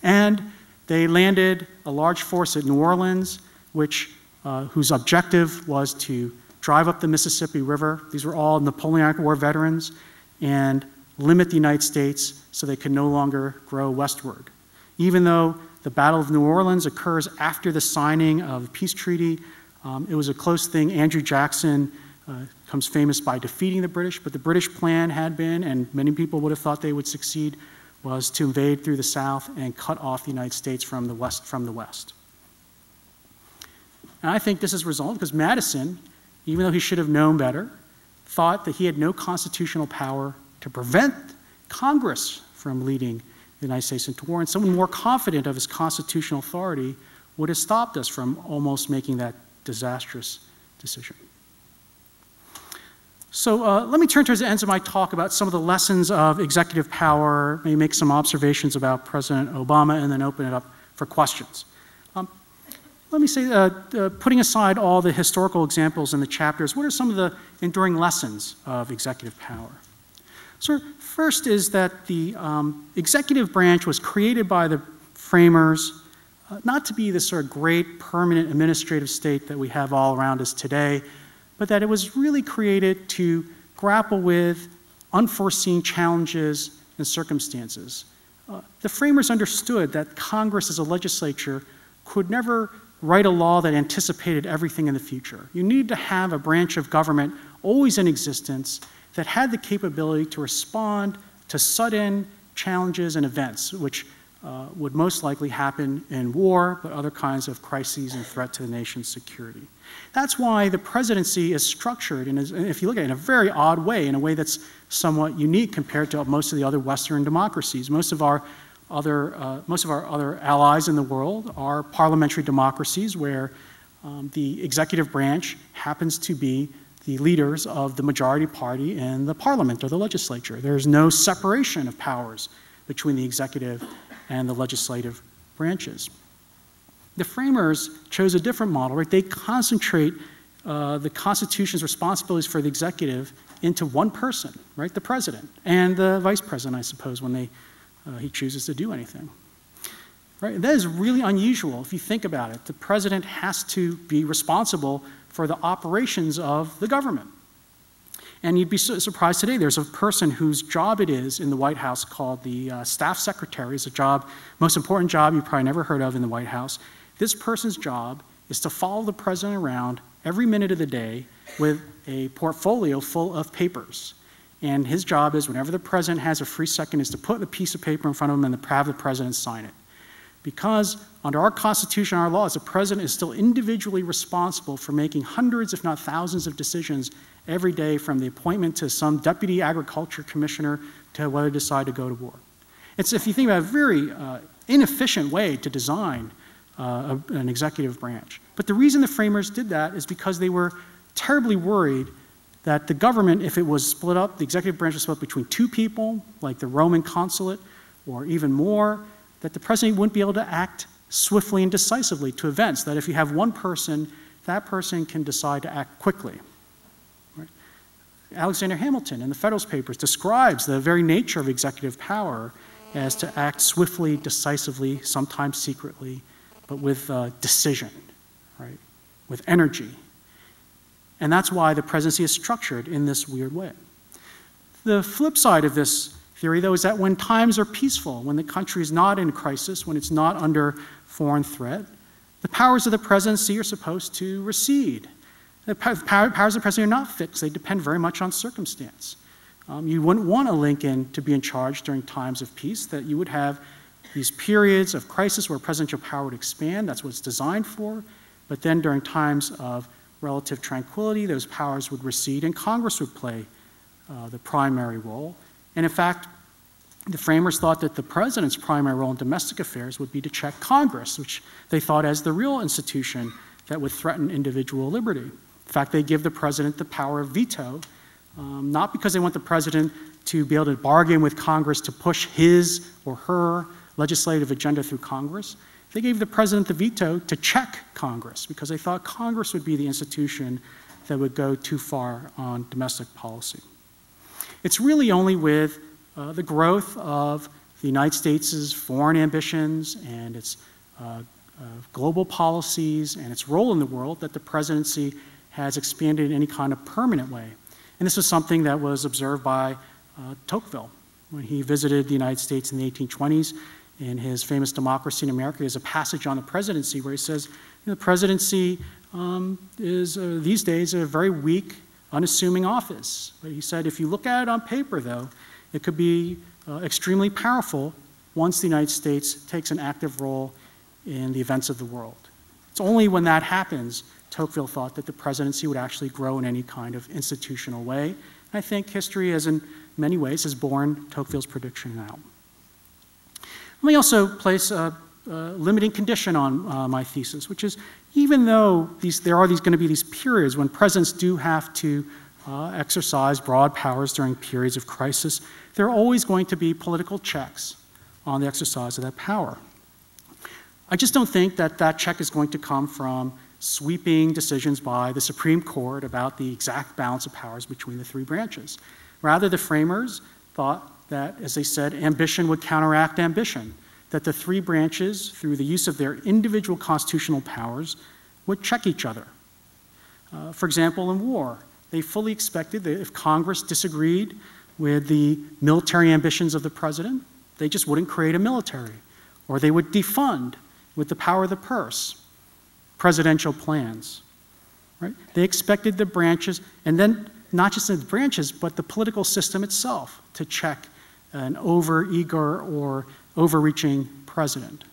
And they landed a large force at New Orleans, whose objective was to drive up the Mississippi River. These were all Napoleonic War veterans, and limit the United States so they could no longer grow westward. Even though the Battle of New Orleans occurs after the signing of the peace treaty, it was a close thing. Andrew Jackson becomes famous by defeating the British, but the British plan had been, and many people would have thought they would succeed, was to invade through the south and cut off the United States from the west. And I think this is a result because Madison, even though he should have known better, thought that he had no constitutional power to prevent Congress from leading the United States into war, and someone more confident of his constitutional authority would have stopped us from almost making that disastrous decision. So let me turn towards the end of my talk about some of the lessons of executive power, maybe make some observations about President Obama, and then open it up for questions. Let me say, putting aside all the historical examples in the chapters, what are some of the enduring lessons of executive power? So first is that the executive branch was created by the framers not to be this sort of great permanent administrative state that we have all around us today, but that it was really created to grapple with unforeseen challenges and circumstances. The framers understood that Congress as a legislature could never write a law that anticipated everything in the future. You need to have a branch of government always in existence that had the capability to respond to sudden challenges and events, which would most likely happen in war, but other kinds of crises and threat to the nation's security. That's why the presidency is structured, and if you look at it, in a very odd way, in a way that's somewhat unique compared to most of the other Western democracies. Most of our other allies in the world are parliamentary democracies where the executive branch happens to be the leaders of the majority party in the parliament or the legislature. There's no separation of powers between the executive and the legislative branches. The framers chose a different model, right? They concentrate the Constitution's responsibilities for the executive into one person, right? The president and the vice president, I suppose, when he chooses to do anything. Right? And that is really unusual if you think about it. The president has to be responsible for the operations of the government. And you'd be surprised today, there's a person whose job it is in the White House called the staff secretary. It's a job, most important job you've probably never heard of in the White House. This person's job is to follow the president around every minute of the day with a portfolio full of papers. And his job is, whenever the president has a free second, is to put a piece of paper in front of him and have the president sign it. Because under our Constitution, our laws, the president is still individually responsible for making hundreds, if not thousands, of decisions every day, from the appointment to some deputy agriculture commissioner to whether to decide to go to war. It's, if you think about it, a very inefficient way to design an executive branch. But the reason the framers did that is because they were terribly worried that the government, if it was split up, the executive branch was split up between two people, like the Roman consulate, or even more, that the president wouldn't be able to act swiftly and decisively to events, that if you have one person, that person can decide to act quickly. Right? Alexander Hamilton in the Federalist Papers describes the very nature of executive power as to act swiftly, decisively, sometimes secretly, but with decision, right? With energy. And that's why the presidency is structured in this weird way. The flip side of this theory, though, is that when times are peaceful, when the country is not in crisis, when it's not under foreign threat, the powers of the presidency are supposed to recede. The powers of the president are not fixed. They depend very much on circumstance. You wouldn't want a Lincoln to be in charge during times of peace, that you would have these periods of crisis where presidential power would expand. That's what it's designed for. But then during times of relative tranquility, those powers would recede and Congress would play the primary role. And in fact, the framers thought that the president's primary role in domestic affairs would be to check Congress, which they thought as the real institution that would threaten individual liberty. In fact, they give the president the power of veto, not because they want the president to be able to bargain with Congress to push his or her legislative agenda through Congress. They gave the president the veto to check Congress because they thought Congress would be the institution that would go too far on domestic policy. It's really only with the growth of the United States' foreign ambitions and its global policies and its role in the world that the presidency has expanded in any kind of permanent way. And this was something that was observed by Tocqueville when he visited the United States in the 1820s. In his famous Democracy in America, there's a passage on the presidency where he says, the presidency is these days a very weak, unassuming office. But he said, if you look at it on paper, though, it could be extremely powerful once the United States takes an active role in the events of the world. It's only when that happens, Tocqueville thought, that the presidency would actually grow in any kind of institutional way. And I think history, as in many ways, has borne Tocqueville's prediction out. Let me also place a limiting condition on my thesis, which is even though there are going to be these periods when presidents do have to exercise broad powers during periods of crisis, there are always going to be political checks on the exercise of that power. I just don't think that that check is going to come from sweeping decisions by the Supreme Court about the exact balance of powers between the three branches. Rather, the framers thought that, as they said, ambition would counteract ambition, that the three branches, through the use of their individual constitutional powers, would check each other. For example, in war, they fully expected that if Congress disagreed with the military ambitions of the president, they just wouldn't create a military, or they would defund, with the power of the purse, presidential plans. Right? They expected the branches, and then not just the branches, but the political system itself to check an over-eager or overreaching president.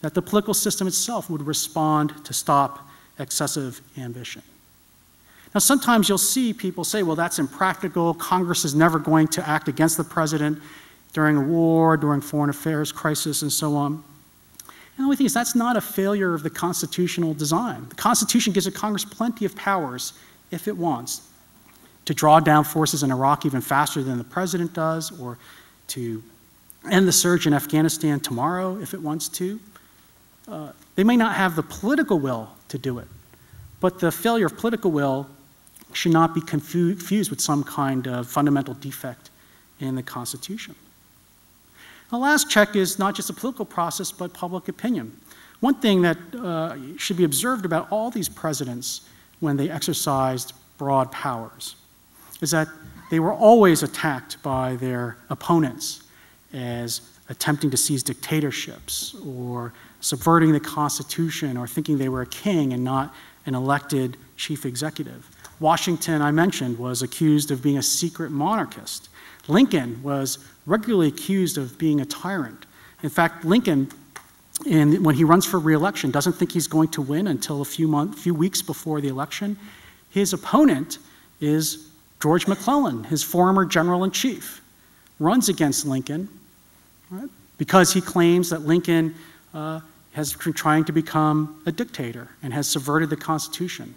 That the political system itself would respond to stop excessive ambition. Now, sometimes you'll see people say, well, that's impractical. Congress is never going to act against the president during a war, during foreign affairs crisis, and so on. And the only thing is, that's not a failure of the constitutional design. The Constitution gives the Congress plenty of powers, if it wants, to draw down forces in Iraq even faster than the president does, or to end the surge in Afghanistan tomorrow, if it wants to. They may not have the political will to do it, but the failure of political will should not be confused with some kind of fundamental defect in the Constitution. The last check is not just a political process, but public opinion. One thing that should be observed about all these presidents when they exercised broad powers is that they were always attacked by their opponents as attempting to seize dictatorships or subverting the Constitution or thinking they were a king and not an elected chief executive. Washington, I mentioned, was accused of being a secret monarchist. Lincoln was regularly accused of being a tyrant. In fact, Lincoln, when he runs for re-election, doesn't think he's going to win until a few weeks before the election. His opponent is George McClellan, his former general-in-chief, runs against Lincoln, right, because he claims that Lincoln has been trying to become a dictator and has subverted the Constitution.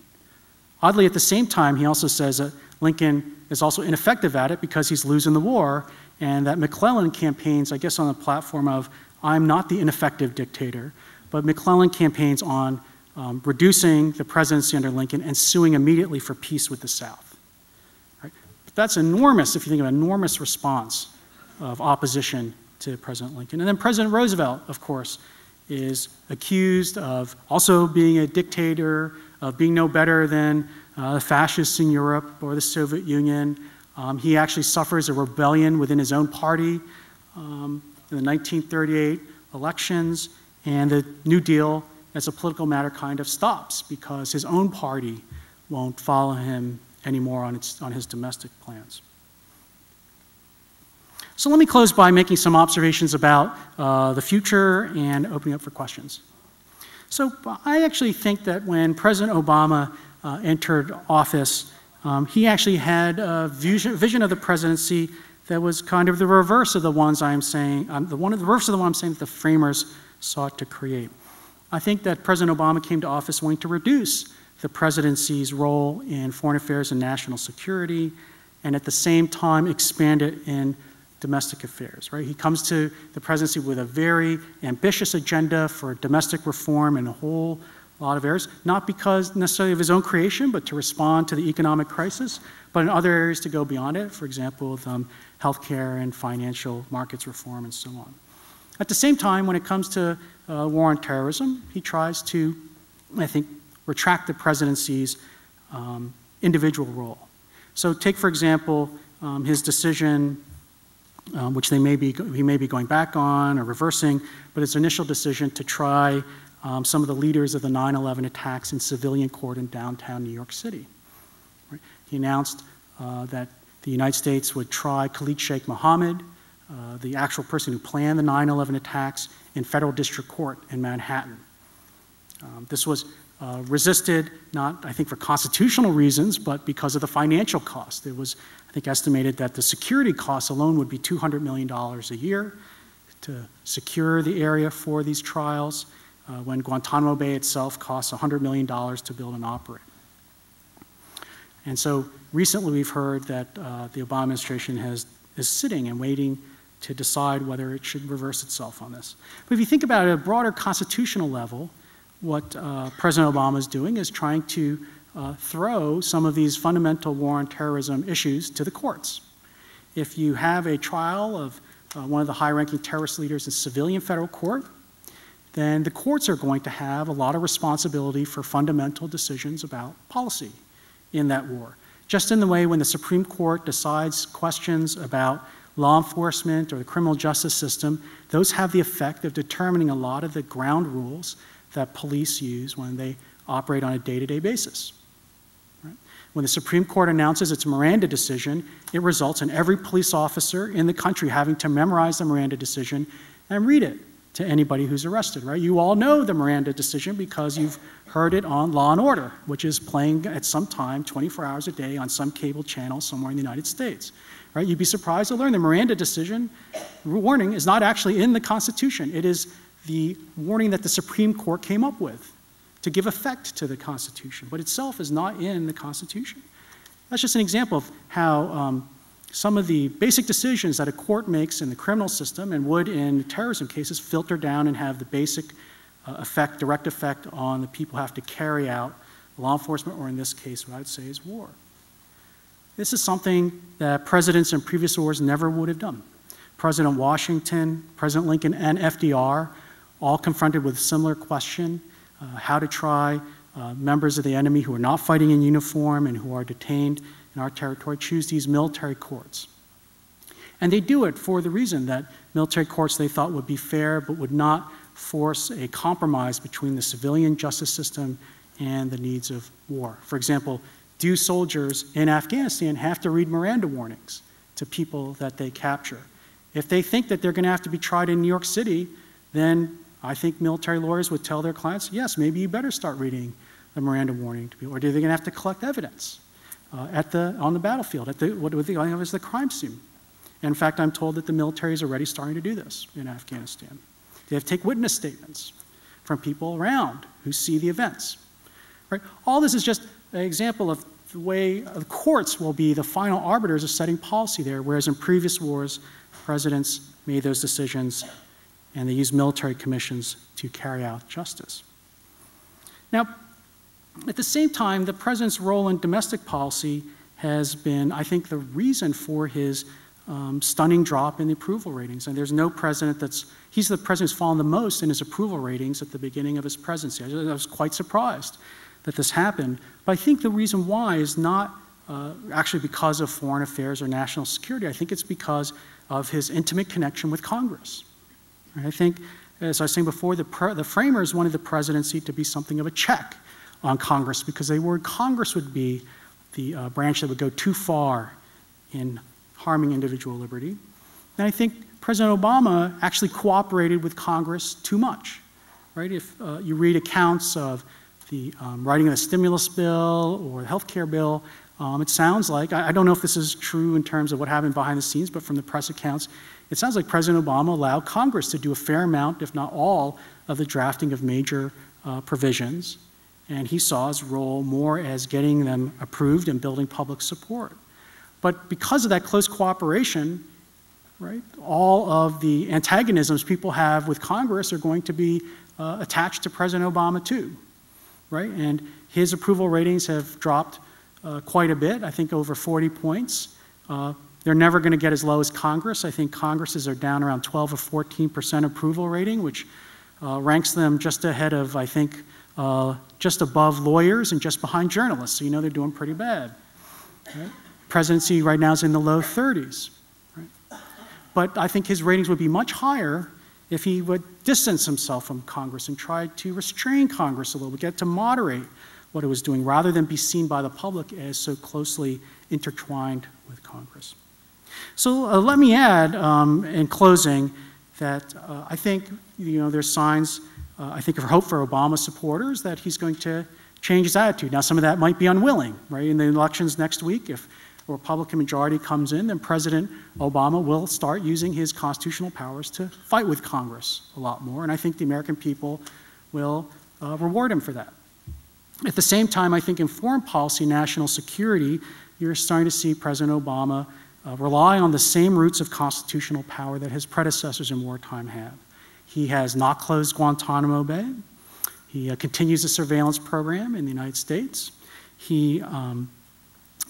Oddly, at the same time, he also says that Lincoln is also ineffective at it because he's losing the war, and that McClellan campaigns, I guess, on the platform of, I'm not the ineffective dictator, but McClellan campaigns on reducing the presidency under Lincoln and suing immediately for peace with the South. Right? But that's enormous, if you think of an enormous response of opposition to President Lincoln. And then President Roosevelt, of course, is accused of also being a dictator, of being no better than the fascists in Europe or the Soviet Union. He actually suffers a rebellion within his own party in the 1938 elections, and the New Deal, as a political matter, kind of stops because his own party won't follow him anymore on his domestic plans. So let me close by making some observations about the future and opening up for questions. So I actually think that when President Obama entered office, he actually had a vision of the presidency that was kind of the reverse of the ones I'm saying, the reverse of the one I'm saying that the framers sought to create. I think that President Obama came to office wanting to reduce the presidency's role in foreign affairs and national security, and at the same time expand it in domestic affairs, right? He comes to the presidency with a very ambitious agenda for domestic reform in a whole lot of areas, not because necessarily of his own creation, but to respond to the economic crisis, but in other areas to go beyond it, for example, with healthcare and financial markets reform and so on. At the same time, when it comes to war on terrorism, he tries to, I think, retract the presidency's individual role. So take, for example, his decision which he may be going back on or reversing, but his initial decision to try some of the leaders of the 9/11 attacks in civilian court in downtown New York City. Right? He announced that the United States would try Khalid Sheikh Mohammed, the actual person who planned the 9/11 attacks, in federal district court in Manhattan. This was resisted, not, I think, for constitutional reasons, but because of the financial cost. It was, I think, estimated that the security costs alone would be $200 million a year to secure the area for these trials, when Guantanamo Bay itself costs $100 million to build and operate. And so recently we've heard that the Obama administration is sitting and waiting to decide whether it should reverse itself on this. But if you think about it at a broader constitutional level, what President Obama is doing is trying to throw some of these fundamental war on terrorism issues to the courts. If you have a trial of one of the high-ranking terrorist leaders in civilian federal court, then the courts are going to have a lot of responsibility for fundamental decisions about policy in that war. Just in the way when the Supreme Court decides questions about law enforcement or the criminal justice system, those have the effect of determining a lot of the ground rules that police use when they operate on a day-to-day basis. Right? When the Supreme Court announces its Miranda decision, it results in every police officer in the country having to memorize the Miranda decision and read it to anybody who's arrested, right? You all know the Miranda decision because you've heard it on Law and Order, which is playing at some time 24 hours a day on some cable channel somewhere in the United States, right? You'd be surprised to learn the Miranda decision warning is not actually in the Constitution. It is the warning that the Supreme Court came up with to give effect to the Constitution, but itself is not in the Constitution. That's just an example of how some of the basic decisions that a court makes in the criminal system and would in terrorism cases filter down and have the basic effect, direct effect on the people who have to carry out law enforcement, or in this case, what I'd say is war. This is something that presidents in previous wars never would have done. President Washington, President Lincoln, and FDR all confronted with a similar question, how to try members of the enemy who are not fighting in uniform and who are detained in our territory, choose these military courts. And they do it for the reason that military courts they thought would be fair but would not force a compromise between the civilian justice system and the needs of war. For example, do soldiers in Afghanistan have to read Miranda warnings to people that they capture? If they think that they're going to have to be tried in New York City, then I think military lawyers would tell their clients, yes, maybe you better start reading the Miranda warning to people. Or are they going to have to collect evidence on the battlefield, at what they think of as the crime scene? And in fact, I'm told that the military is already starting to do this in Afghanistan. They have to take witness statements from people around who see the events. Right? All this is just an example of the way the courts will be the final arbiters of setting policy there, whereas in previous wars, presidents made those decisions and they used military commissions to carry out justice. Now, at the same time, the president's role in domestic policy has been, I think, the reason for his stunning drop in the approval ratings. And there's no president he's the president who's fallen the most in his approval ratings at the beginning of his presidency. I was quite surprised that this happened. But I think the reason why is not actually because of foreign affairs or national security. I think it's because of his intimate connection with Congress. I think, as I was saying before, the framers wanted the presidency to be something of a check on Congress because they worried Congress would be the branch that would go too far in harming individual liberty. And I think President Obama actually cooperated with Congress too much. Right? If you read accounts of the writing of the stimulus bill or the health care bill, it sounds like, I don't know if this is true in terms of what happened behind the scenes, but from the press accounts, it sounds like President Obama allowed Congress to do a fair amount, if not all, of the drafting of major provisions. And he saw his role more as getting them approved and building public support. But because of that close cooperation, right, all of the antagonisms people have with Congress are going to be attached to President Obama too, right? And his approval ratings have dropped quite a bit, I think over 40 points. They're never going to get as low as Congress. I think Congresses are down around 12 or 14% approval rating, which ranks them just ahead of, I think, just above lawyers and just behind journalists. So you know they're doing pretty bad. Right? Presidency right now is in the low 30s. Right? But I think his ratings would be much higher if he would distance himself from Congress and try to restrain Congress a little bit, get to moderate what it was doing, rather than be seen by the public as so closely intertwined with Congress. So let me add, in closing, that I think there's signs, I think, of hope for Obama supporters that he's going to change his attitude. Now, some of that might be unwilling, right? In the elections next week, if a Republican majority comes in, then President Obama will start using his constitutional powers to fight with Congress a lot more, and I think the American people will reward him for that. At the same time, I think in foreign policy, national security, you're starting to see President Obama rely on the same roots of constitutional power that his predecessors in wartime have. He has not closed Guantanamo Bay. He continues the surveillance program in the United States. He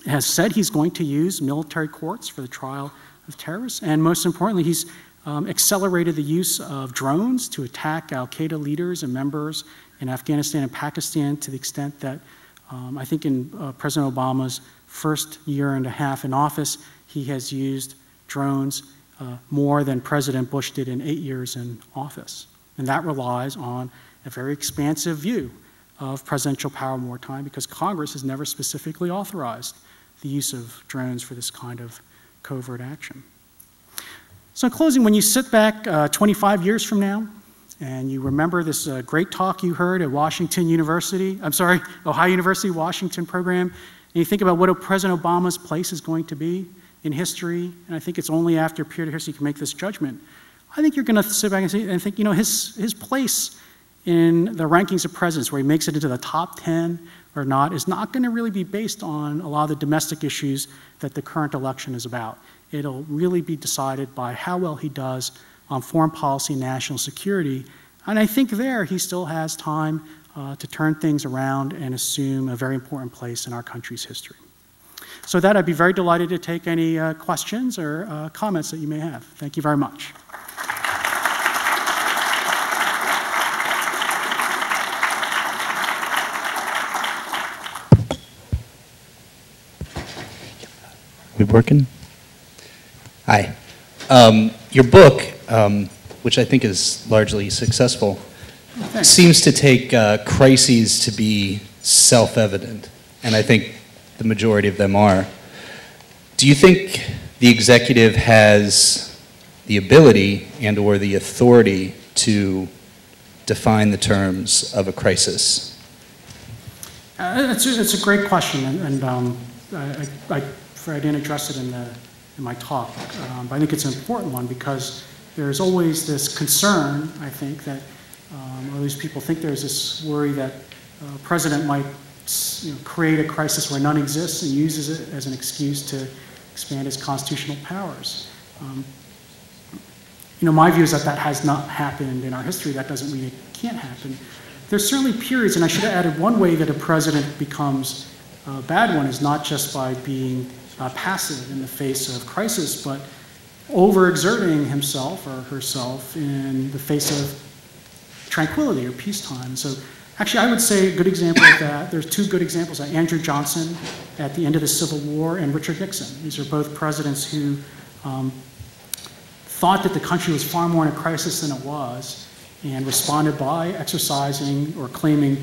has said he's going to use military courts for the trial of terrorists. And most importantly, he's accelerated the use of drones to attack al-Qaeda leaders and members in Afghanistan and Pakistan to the extent that I think in President Obama's first year and a half in office, he has used drones more than President Bush did in 8 years in office. And that relies on a very expansive view of presidential power in wartime, because Congress has never specifically authorized the use of drones for this kind of covert action. So in closing, when you sit back 25 years from now and you remember this great talk you heard at Ohio University Washington program, and you think about what President Obama's place is going to be in history, and I think it's only after a period of history you can make this judgment, I think you're going to sit back and think, you know, his place in the rankings of presidents, where he makes it into the top 10 or not, is not going to really be based on a lot of the domestic issues that the current election is about. It'll really be decided by how well he does on foreign policy and national security. And I think there he still has time to turn things around and assume a very important place in our country's history. So with that, I'd be very delighted to take any questions or comments that you may have. Thank you very much. We working? Hi. Your book, which I think is largely successful, seems to take crises to be self-evident, and I think the majority of them are. Do you think the executive has the ability and or the authority to define the terms of a crisis? It's a great question, and I didn't address it in my talk, but I think it's an important one, because there's always this concern, I think, that or at least people think there's this worry that a president might create a crisis where none exists and uses it as an excuse to expand his constitutional powers. My view is that that has not happened in our history. That doesn't mean it can't happen. There's certainly periods, and I should have added, one way that a president becomes a bad one is not just by being passive in the face of crisis, but overexerting himself or herself in the face of tranquility or peacetime. So actually, I would say a good example of that, there's two good examples, Andrew Johnson at the end of the Civil War and Richard Nixon. These are both presidents who thought that the country was far more in a crisis than it was, and responded by exercising or claiming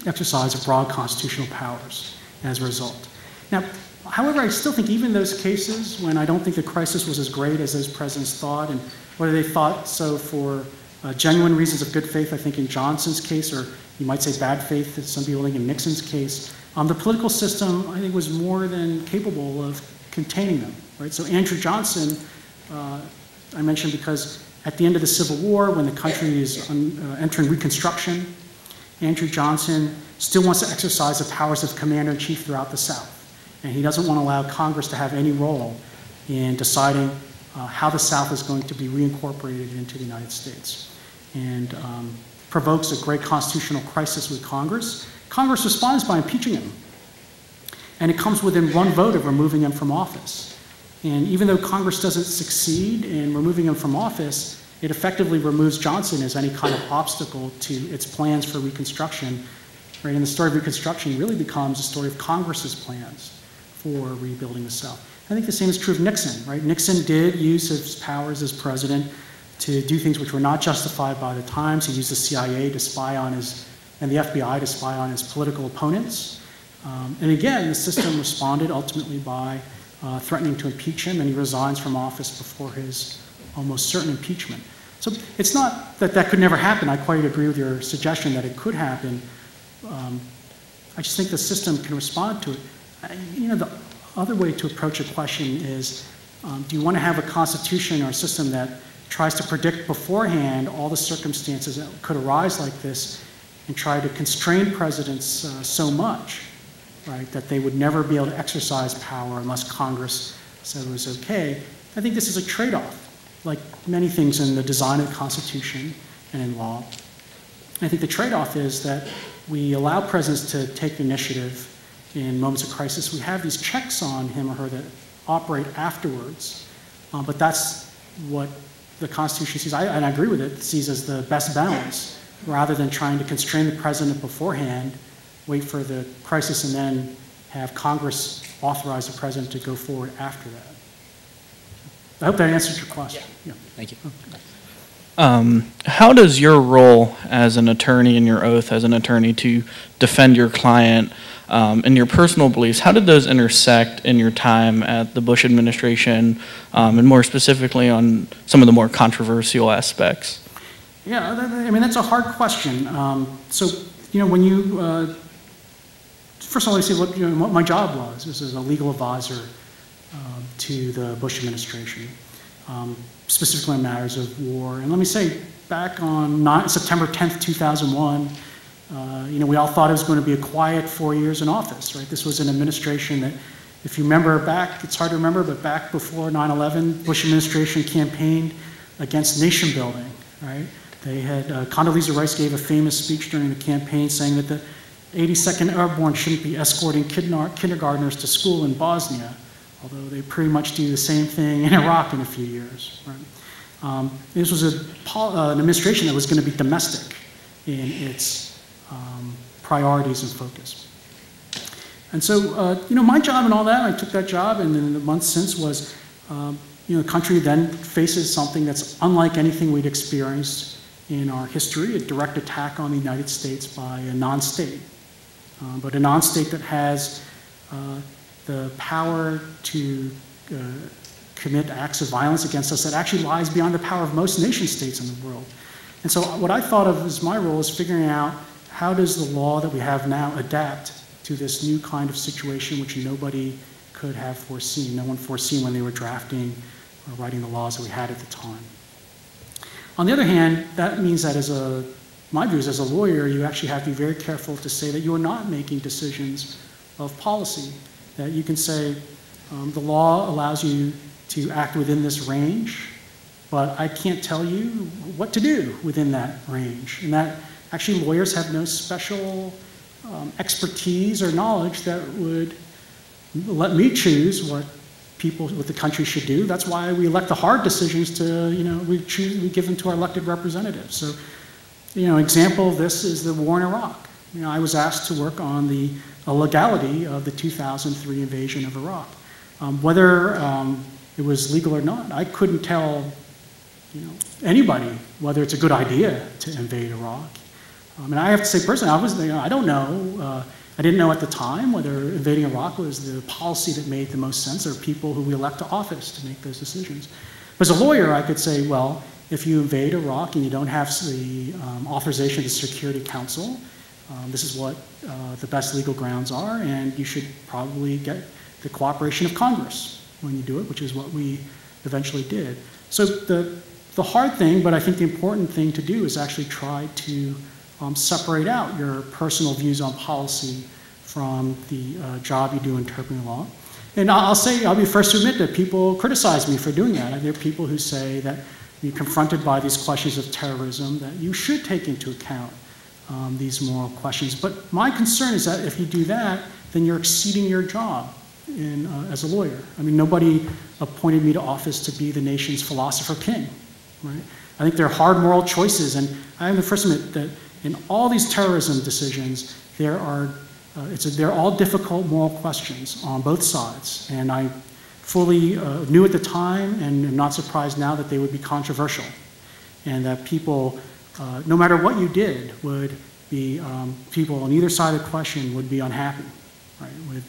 exercise of broad constitutional powers as a result. Now, however, I still think even those cases when I don't think the crisis was as great as those presidents thought, and whether they thought so for genuine reasons of good faith, I think in Johnson's case, or you might say bad faith, as some people think in Nixon's case, the political system, I think, was more than capable of containing them, right? So Andrew Johnson, I mentioned because at the end of the Civil War, when the country is entering Reconstruction, Andrew Johnson still wants to exercise the powers of commander-in-chief throughout the South. And he doesn't want to allow Congress to have any role in deciding how the South is going to be reincorporated into the United States. And provokes a great constitutional crisis with Congress. Congress responds by impeaching him. And it comes within one vote of removing him from office. And even though Congress doesn't succeed in removing him from office, it effectively removes Johnson as any kind of obstacle to its plans for Reconstruction. Right? And the story of Reconstruction really becomes a story of Congress's plans for rebuilding the South. I think the same is true of Nixon, right? Nixon did use his powers as president to do things which were not justified by the times. He used the CIA to spy on and the FBI to spy on his political opponents. And again, the system responded ultimately by threatening to impeach him, and he resigns from office before his almost certain impeachment. So it's not that that could never happen. I quite agree with your suggestion that it could happen. I just think the system can respond to it. The other way to approach a question is, do you want to have a constitution or a system that tries to predict beforehand all the circumstances that could arise like this and try to constrain presidents so much, right, that they would never be able to exercise power unless Congress said it was okay? I think this is a trade-off, like many things in the design of the Constitution and in law. And I think the trade-off is that we allow presidents to take initiative in moments of crisis. We have these checks on him or her that operate afterwards, but that's what the Constitution sees, and I agree with it, sees as the best balance, rather than trying to constrain the president beforehand, wait for the crisis, and then have Congress authorize the president to go forward after that. I hope that answers your question. Yeah. Thank you. How does your role as an attorney and your oath as an attorney to defend your client and your personal beliefs, how did those intersect in your time at the Bush administration, and more specifically on some of the more controversial aspects? Yeah, I mean, that's a hard question. So, when you, first of all, let me say what my job was. This is a legal advisor to the Bush administration, specifically on matters of war. And let me say, back on September 10th, 2001, we all thought it was going to be a quiet 4 years in office, right? This was an administration that, if you remember back, it's hard to remember, but back before 9/11, Bush administration campaigned against nation building, right? They had, Condoleezza Rice gave a famous speech during the campaign saying that the 82nd Airborne shouldn't be escorting kindergartners to school in Bosnia, although they pretty much do the same thing in Iraq in a few years, right? This was an administration that was going to be domestic in its priorities and focus. And so, my job and all that, I took that job, and then the months since was, the country then faces something that's unlike anything we'd experienced in our history, a direct attack on the United States by a non-state, but a non-state that has the power to commit acts of violence against us that actually lies beyond the power of most nation states in the world. And so what I thought of as my role is figuring out how does the law that we have now adapt to this new kind of situation which nobody could have foreseen. No one foreseen when they were drafting or writing the laws that we had at the time. On the other hand, that means that my view is as a lawyer, you actually have to be very careful to say that you are not making decisions of policy. That you can say, the law allows you to act within this range, but I can't tell you what to do within that range. And that actually lawyers have no special expertise or knowledge that would let me choose what the country should do. That's why we elect the hard decisions to, we give them to our elected representatives. So, example of this is the war in Iraq. I was asked to work on the legality of the 2003 invasion of Iraq. Whether it was legal or not, I couldn't tell, anybody whether it's a good idea to invade Iraq. And I have to say personally, I don't know. I didn't know at the time whether invading Iraq was the policy that made the most sense. There are people who we elect to office to make those decisions. But as a lawyer, I could say, well, if you invade Iraq and you don't have the authorization of the Security Council, this is what the best legal grounds are, and you should probably get the cooperation of Congress when you do it, which is what we eventually did. So the hard thing, but I think the important thing to do is actually try to separate out your personal views on policy from the job you do interpreting law. And I'll be first to admit that people criticize me for doing that. There are people who say that you're confronted by these questions of terrorism, that you should take into account these moral questions. But my concern is that if you do that, then you're exceeding your job as a lawyer. I mean, nobody appointed me to office to be the nation's philosopher king, right? I think there are hard moral choices, and I am the first to admit that in all these terrorism decisions, they're all difficult moral questions on both sides. And I fully knew at the time, and am not surprised now, that they would be controversial. And that people, no matter what you did, would be, people on either side of the question would be unhappy, right, with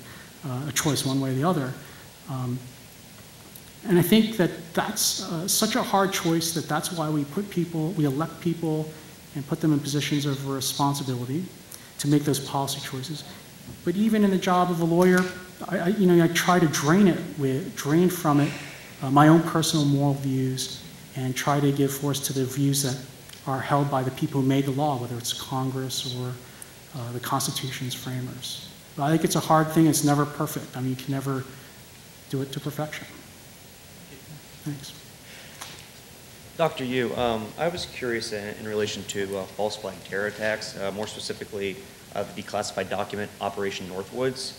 a choice one way or the other. And I think that that's such a hard choice that's why we elect people and put them in positions of responsibility to make those policy choices. But even in the job of a lawyer, I try to drain from it my own personal moral views and try to give force to the views that are held by the people who made the law, whether it's Congress or the Constitution's framers. But I think it's a hard thing. It's never perfect. I mean, you can never do it to perfection. Thanks. Dr. Yu, I was curious in relation to false flag terror attacks, more specifically the declassified document Operation Northwoods,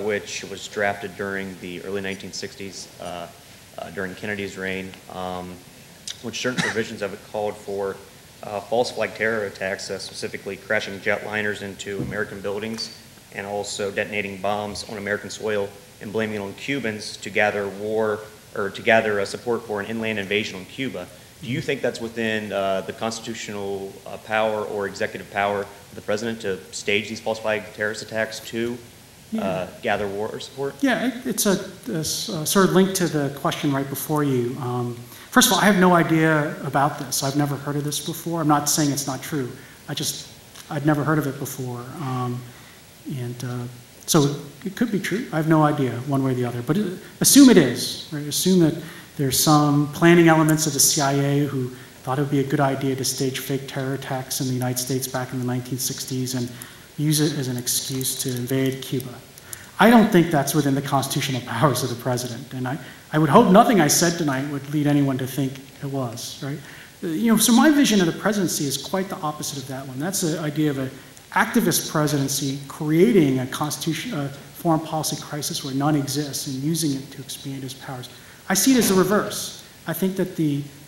which was drafted during the early 1960s during Kennedy's reign, which certain provisions of it called for false flag terror attacks, specifically crashing jetliners into American buildings and also detonating bombs on American soil and blaming it on Cubans to gather support for an inland invasion on Cuba. Do you think that's within the constitutional power or executive power of the president to stage these falsified terrorist attacks to gather war support? Yeah, it's a sort of linked to the question right before you. First of all, I have no idea about this. I've never heard of this before. I'm not saying it's not true. I'd never heard of it before. So it could be true. I have no idea one way or the other. But assume it is, right? Assume that there's some planning elements of the CIA who thought it would be a good idea to stage fake terror attacks in the United States back in the 1960s and use it as an excuse to invade Cuba. I don't think that's within the constitutional powers of the president. And I would hope nothing I said tonight would lead anyone to think it was, right? So my vision of the presidency is quite the opposite of that one. That's the idea of an activist presidency creating a foreign policy crisis where none exists and using it to expand his powers. I see it as the reverse. I think that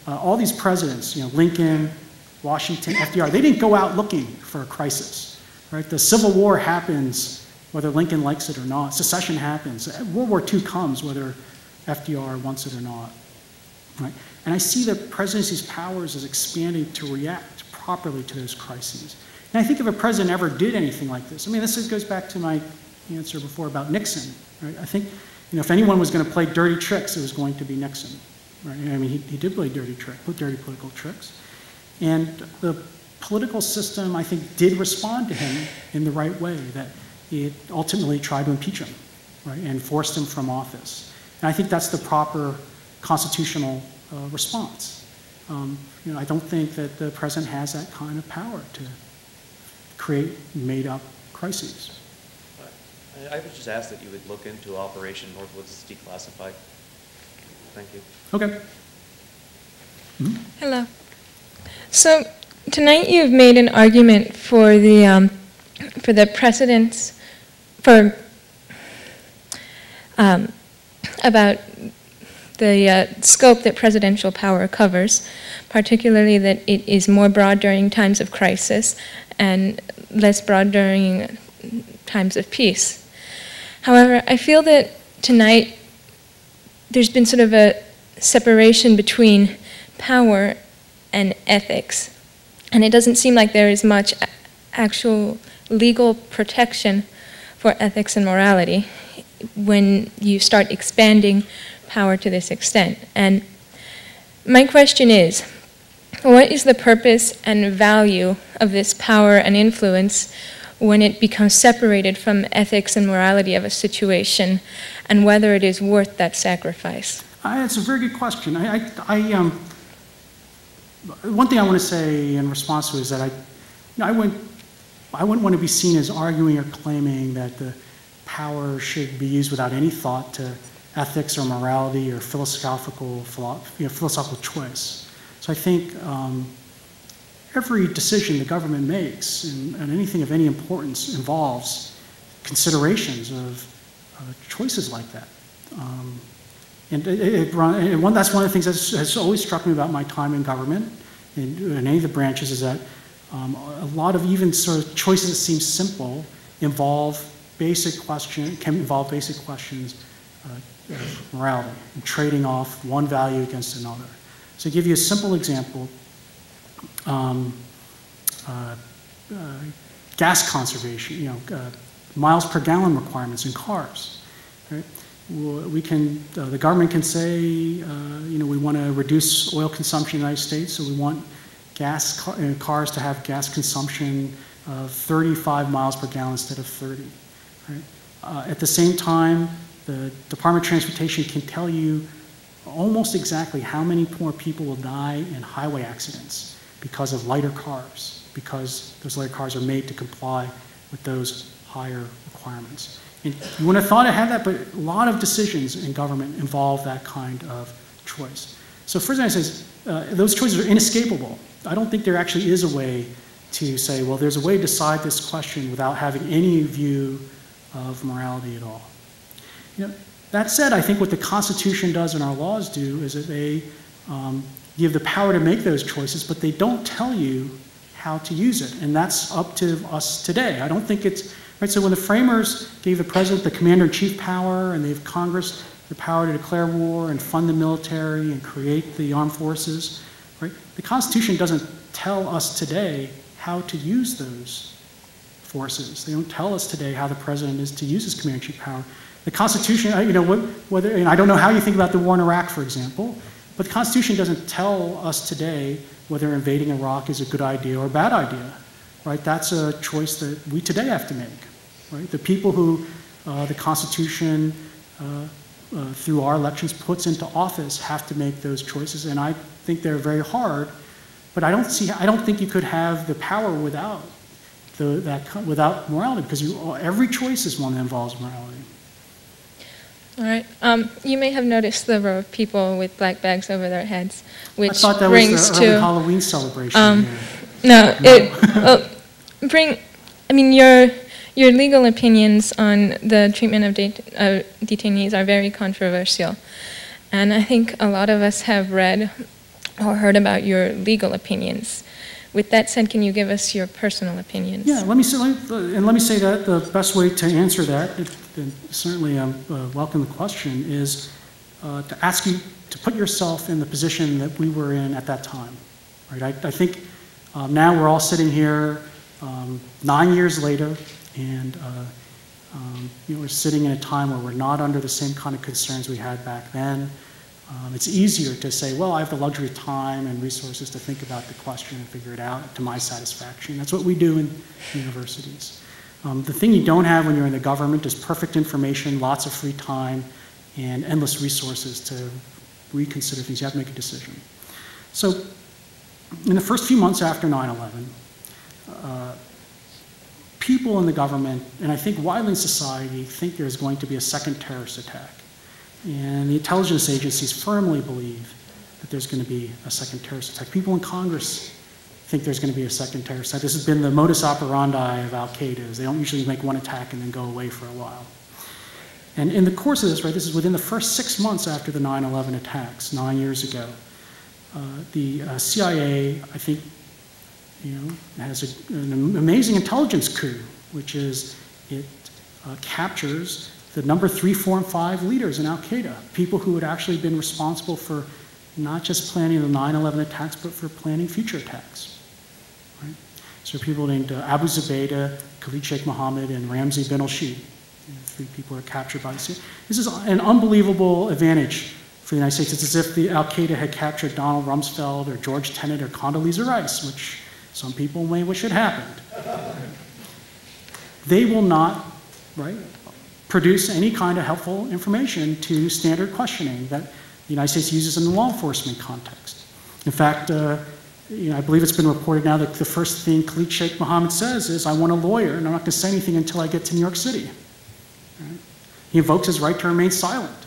all these presidents, Lincoln, Washington, FDR, they didn't go out looking for a crisis, right? The Civil War happens whether Lincoln likes it or not. Secession happens. World War II comes whether FDR wants it or not, right? And I see the presidency's powers as expanding to react properly to those crises. And I think if a president ever did anything like this, this goes back to my answer before about Nixon, right? I think, if anyone was going to play dirty tricks, it was going to be Nixon, right? He did play dirty political tricks. And the political system, I think, did respond to him in the right way, that it ultimately tried to impeach him, right, and forced him from office. And I think that's the proper constitutional response. I don't think that the president has that kind of power to create made-up crises. I would just ask that you would look into Operation Northwoods Declassified. Thank you. Okay. Mm-hmm. Hello. So tonight you've made an argument for the precedents about the scope that presidential power covers, particularly that it is more broad during times of crisis and less broad during times of peace. However, I feel that tonight there's been sort of a separation between power and ethics, and it doesn't seem like there is much actual legal protection for ethics and morality when you start expanding power to this extent. And my question is, what is the purpose and value of this power and influence when it becomes separated from ethics and morality of a situation, and whether it is worth that sacrifice? It's a very good question. One thing I want to say in response to it is that I wouldn't want to be seen as arguing or claiming that the power should be used without any thought to ethics or morality or philosophical choice. So I think every decision the government makes and anything of any importance involves considerations of choices like that. That's one of the things that has always struck me about my time in government in any of the branches is that a lot of even sort of choices that seem simple can involve basic questions of morality and trading off one value against another. So to give you a simple example, gas conservation, miles per gallon requirements in cars, right? The government can say, we want to reduce oil consumption in the United States, so we want cars to have gas consumption of 35 miles per gallon instead of 30. Right? At the same time, the Department of Transportation can tell you almost exactly how many more people will die in highway accidents because of lighter cars, because those lighter cars are made to comply with those higher requirements. And you wouldn't have thought it had that, but a lot of decisions in government involve that kind of choice. So first thing I say is, those choices are inescapable. I don't think there actually is a way to say, well, there's a way to decide this question without having any view of morality at all. That said, I think what the Constitution does and our laws do is that they give the power to make those choices, but they don't tell you how to use it. And that's up to us today. I don't think it's, Right, so when the framers gave the president the commander-in-chief power and gave Congress the power to declare war and fund the military and create the armed forces, right, the Constitution doesn't tell us today how to use those forces. They don't tell us today how the president is to use his commander-in-chief power. The Constitution, whether, and I don't know how you think about the war in Iraq, for example, but the Constitution doesn't tell us today whether invading Iraq is a good idea or a bad idea, right? That's a choice that we today have to make, right? The people who the Constitution, through our elections, puts into office have to make those choices, and I think they're very hard, but I don't think you could have the power without without morality, because every choice is one that involves morality. All right. You may have noticed the row of people with black bags over their heads, which I thought that brings was the to early Halloween celebration. no, I mean, your legal opinions on the treatment of detainees are very controversial, and I think a lot of us have read or heard about your legal opinions. With that said, can you give us your personal opinions? Yeah, let me say that the best way to answer that, and certainly welcome the question, is to ask you to put yourself in the position that we were in at that time. Right? I think now we're all sitting here 9 years later, and we're sitting in a time where we're not under the same kind of concerns we had back then. It's easier to say, well, I have the luxury of time and resources to think about the question and figure it out to my satisfaction. That's what we do in universities. The thing you don't have when you're in the government is perfect information, lots of free time, and endless resources to reconsider things. You have to make a decision. So in the first few months after 9/11, people in the government, and I think widely in society, think there's going to be a second terrorist attack. And the intelligence agencies firmly believe that there's going to be a second terrorist attack. People in Congress think there's going to be a second terrorist attack. This has been the modus operandi of al-Qaeda. They don't usually make one attack and then go away for a while. And in the course of this, right, this is within the first 6 months after the 9/11 attacks, 9 years ago, the CIA, I think, has an amazing intelligence coup, which is it captures the number 3, 4, and 5 leaders in al-Qaeda, people who had actually been responsible for not just planning the 9/11 attacks, but for planning future attacks. Right? So people named Abu Zubaydah, Khalid Sheikh Mohammed, and Ramzi bin al-Shid. 3 people are captured by the CIA. This is an unbelievable advantage for the United States. It's as if the al-Qaeda had captured Donald Rumsfeld or George Tenet or Condoleezza Rice, which some people may wish had happened. They will not, right, produce any kind of helpful information to standard questioning that the United States uses in the law enforcement context. In fact, I believe it's been reported now that the first thing Khalid Sheikh Mohammed says is, I want a lawyer, and I'm not going to say anything until I get to New York City. Right? He invokes his right to remain silent,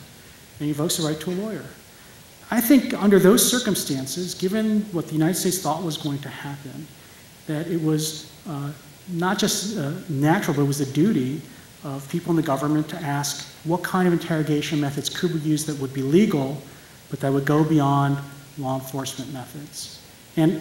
and he invokes the right to a lawyer. I think under those circumstances, given what the United States thought was going to happen, that it was not just natural, but it was a duty of people in the government to ask what kind of interrogation methods could we use that would be legal, but that would go beyond law enforcement methods. And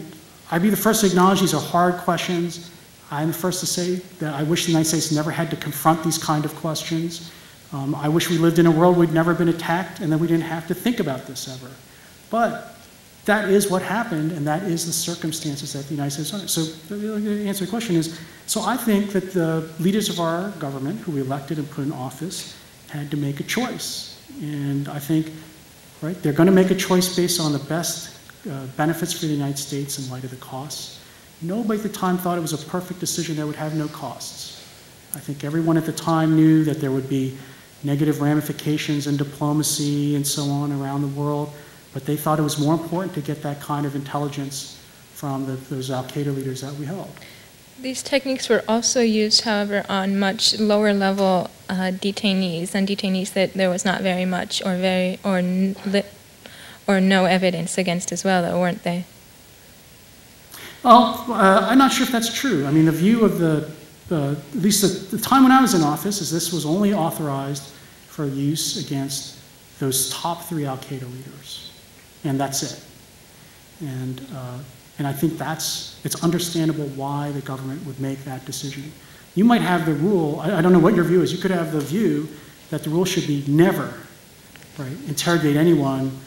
I'd be the first to acknowledge these are hard questions. I'm the first to say that I wish the United States never had to confront these kind of questions. I wish we lived in a world where we'd never been attacked and that we didn't have to think about this ever. But that is what happened, and that is the circumstances that the United States are. So the answer to the question is, so I think that the leaders of our government, who we elected and put in office, had to make a choice. And I think, right, they're going to make a choice based on the best benefits for the United States in light of the costs. Nobody at the time thought it was a perfect decision that would have no costs. I think everyone at the time knew that there would be negative ramifications in diplomacy and so on around the world, but they thought it was more important to get that kind of intelligence from those al-Qaeda leaders that we held. These techniques were also used, however, on much lower level detainees, and detainees that there was not very much or no evidence against as well, though, weren't they? Well, I'm not sure if that's true. I mean, the view of at least the time when I was in office is this was only authorized for use against those top 3 al-Qaeda leaders, and that's it. And I think it's understandable why the government would make that decision. You might have the rule, I don't know what your view is, you could have the view that the rule should be never, right, interrogate anyone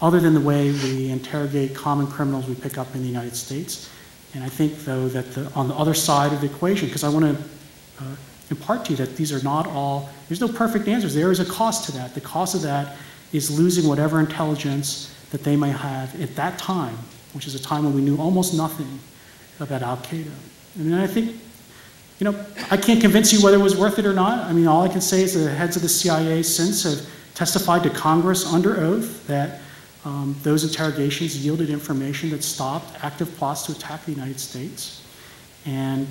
other than the way we interrogate common criminals we pick up in the United States. And I think, though, that on the other side of the equation, because I want to impart to you that these are not all, there's no perfect answers. There is a cost to that. The cost of that is losing whatever intelligence that they may have at that time, which is a time when we knew almost nothing about Al-Qaeda. And I think, I can't convince you whether it was worth it or not. I mean, all I can say is the heads of the CIA since have testified to Congress under oath that those interrogations yielded information that stopped active plots to attack the United States. And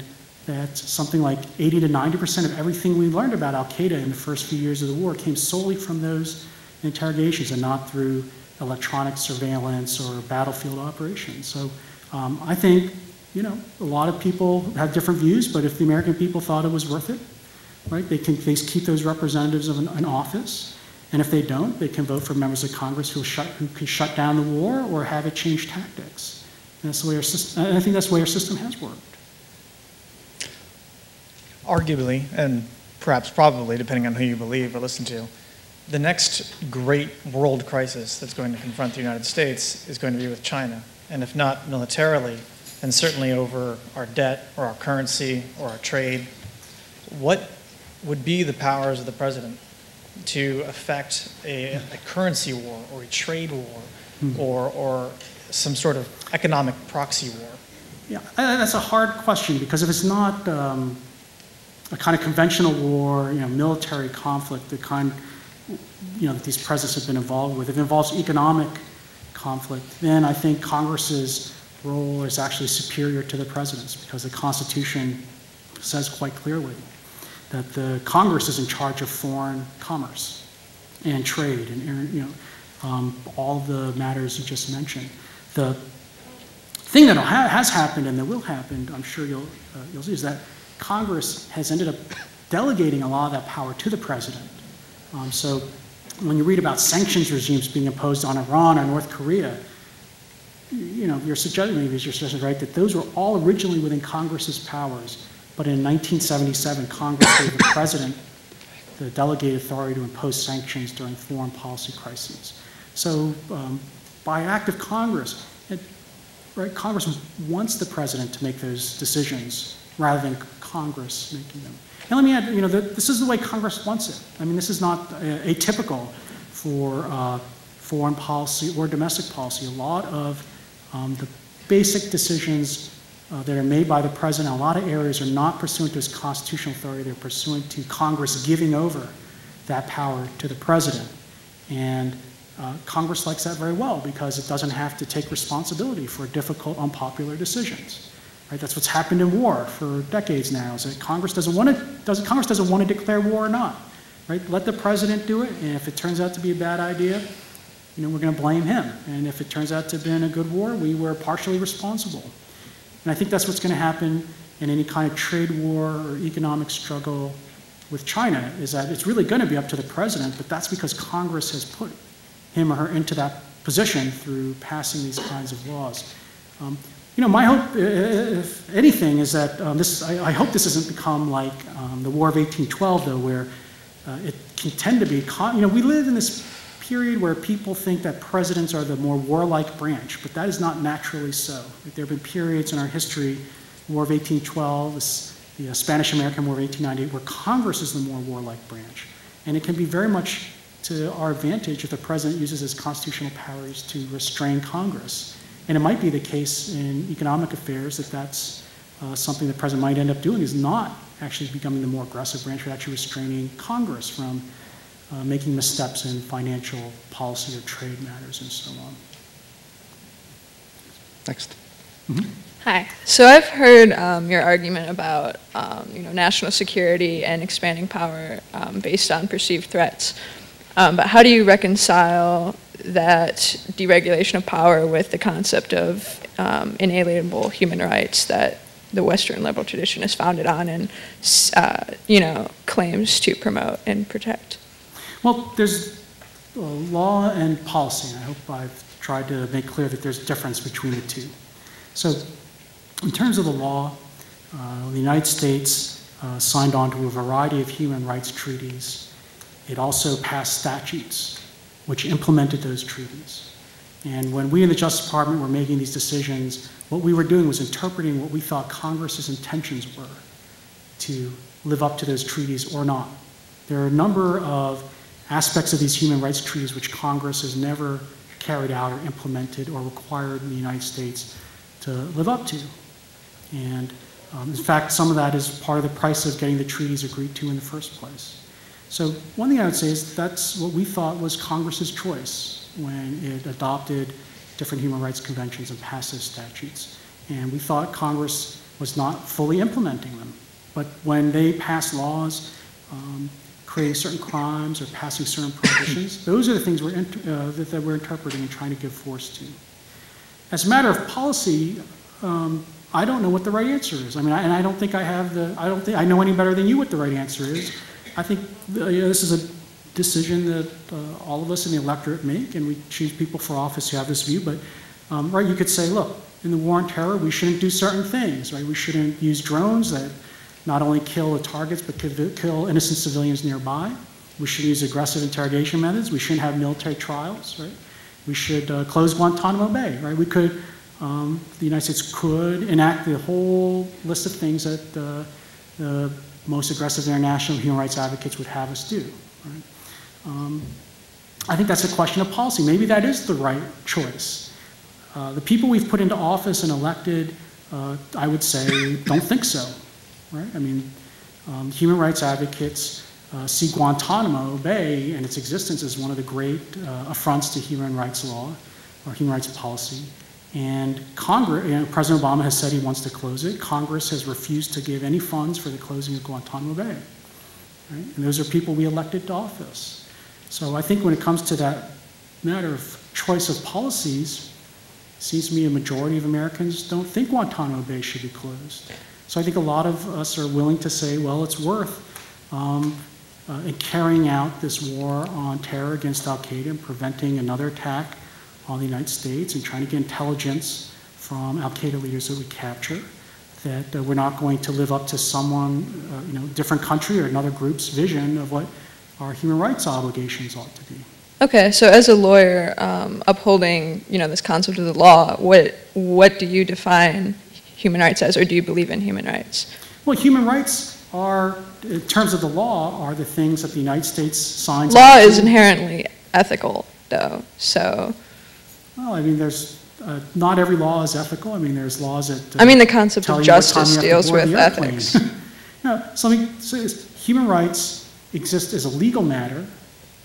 that something like 80 to 90% of everything we learned about Al-Qaeda in the first few years of the war came solely from those interrogations and not through electronic surveillance or battlefield operations. So I think, a lot of people have different views, but if the American people thought it was worth it, right, they can keep those representatives of an office. And if they don't, they can vote for members of Congress who can shut down the war or have it change tactics. And that's the way our system, and I think that's the way our system has worked. Arguably, and perhaps probably, depending on who you believe or listen to, the next great world crisis that's going to confront the United States is going to be with China. And if not militarily, then certainly over our debt or our currency or our trade. What would be the powers of the president to affect a currency war or a trade war or some sort of economic proxy war? Yeah, that's a hard question, because if it's not a kind of conventional war, military conflict, the kind that these presidents have been involved with, if it involves economic conflict, then I think Congress's role is actually superior to the president's, because the Constitution says quite clearly that the Congress is in charge of foreign commerce and trade and all the matters you just mentioned. The thing that has happened and that will happen, I'm sure you'll see, is that Congress has ended up delegating a lot of that power to the president. So when you read about sanctions regimes being imposed on Iran or North Korea, you're suggesting, right, that those were all originally within Congress's powers, but in 1977, Congress gave the president the delegated authority to impose sanctions during foreign policy crises. So by act of Congress, Congress wants the president to make those decisions rather than Congress making them. And let me add, this is the way Congress wants it. I mean, this is not atypical for foreign policy or domestic policy. A lot of the basic decisions that are made by the president in a lot of areas are not pursuant to his constitutional authority. They're pursuant to Congress giving over that power to the president. And Congress likes that very well, because it doesn't have to take responsibility for difficult, unpopular decisions. Right? That's what's happened in war for decades now, is that Congress doesn't want to declare war or not. Right? Let the president do it, and if it turns out to be a bad idea, we're going to blame him. And if it turns out to have been a good war, we were partially responsible. And I think that's what's going to happen in any kind of trade war or economic struggle with China, is that it's really going to be up to the president, but that's because Congress has put him or her into that position through passing these kinds of laws. My hope, if anything, is that I hope this doesn't become like the War of 1812, though, where it can tend to be, we live in this period where people think that presidents are the more warlike branch, but that is not naturally so. There have been periods in our history, War of 1812, the Spanish-American War of 1898, where Congress is the more warlike branch. And it can be very much to our advantage if the president uses his constitutional powers to restrain Congress. And it might be the case in economic affairs that that's something the president might end up doing, is not actually becoming the more aggressive branch, but actually restraining Congress from making missteps in financial policy or trade matters and so on. Next. Mm-hmm. Hi. So I've heard your argument about national security and expanding power based on perceived threats. But how do you reconcile that deregulation of power with the concept of inalienable human rights that the Western liberal tradition is founded on and claims to promote and protect? Well, there's law and policy, and I hope I've tried to make clear that there's a difference between the two. So in terms of the law, the United States signed on to a variety of human rights treaties. It also passed statutes which implemented those treaties. And when we in the Justice Department were making these decisions, what we were doing was interpreting what we thought Congress's intentions were to live up to those treaties or not. There are a number of aspects of these human rights treaties which Congress has never carried out or implemented or required the United States to live up to. And in fact, some of that is part of the price of getting the treaties agreed to in the first place. So one thing I would say is that's what we thought was Congress's choice when it adopted different human rights conventions and passed those statutes. And we thought Congress was not fully implementing them. But when they pass laws creating certain crimes or passing certain prohibitions, those are the things that we're interpreting and trying to give force to. As a matter of policy, I don't know what the right answer is. I mean, and I don't think I don't think I know any better than you what the right answer is. I think this is a decision that all of us in the electorate make, and we choose people for office who have this view. But right, you could say, look, in the war on terror, we shouldn't do certain things. Right, we shouldn't use drones that not only kill the targets but could kill innocent civilians nearby. We should use aggressive interrogation methods. We shouldn't have military trials. Right, we should close Guantanamo Bay. Right, we could. The United States could enact the whole list of things that the most aggressive international human rights advocates would have us do. Right? I think that's a question of policy. Maybe that is the right choice. The people we've put into office and elected, I would say, don't think so. Right? I mean, human rights advocates see Guantanamo Bay and its existence as one of the great affronts to human rights law or human rights policy. And Congress, President Obama has said he wants to close it. Congress has refused to give any funds for the closing of Guantanamo Bay. Right? And those are people we elected to office. So I think when it comes to that matter of choice of policies, it seems to me a majority of Americans don't think Guantanamo Bay should be closed. So I think a lot of us are willing to say, well, it's worth in carrying out this war on terror against al-Qaeda and preventing another attack on the United States and trying to get intelligence from al-Qaeda leaders that we capture, that we're not going to live up to someone, different country or another group's vision of what our human rights obligations ought to be. Okay, so as a lawyer, upholding, this concept of the law, what do you define human rights as, or do you believe in human rights? Well, human rights are, in terms of the law, are the things that the United States signs. Law is inherently ethical, though, so. Well, I mean, there's not every law is ethical. I mean, there's laws that. I mean, the concept of justice deals with ethics. Human rights exist as a legal matter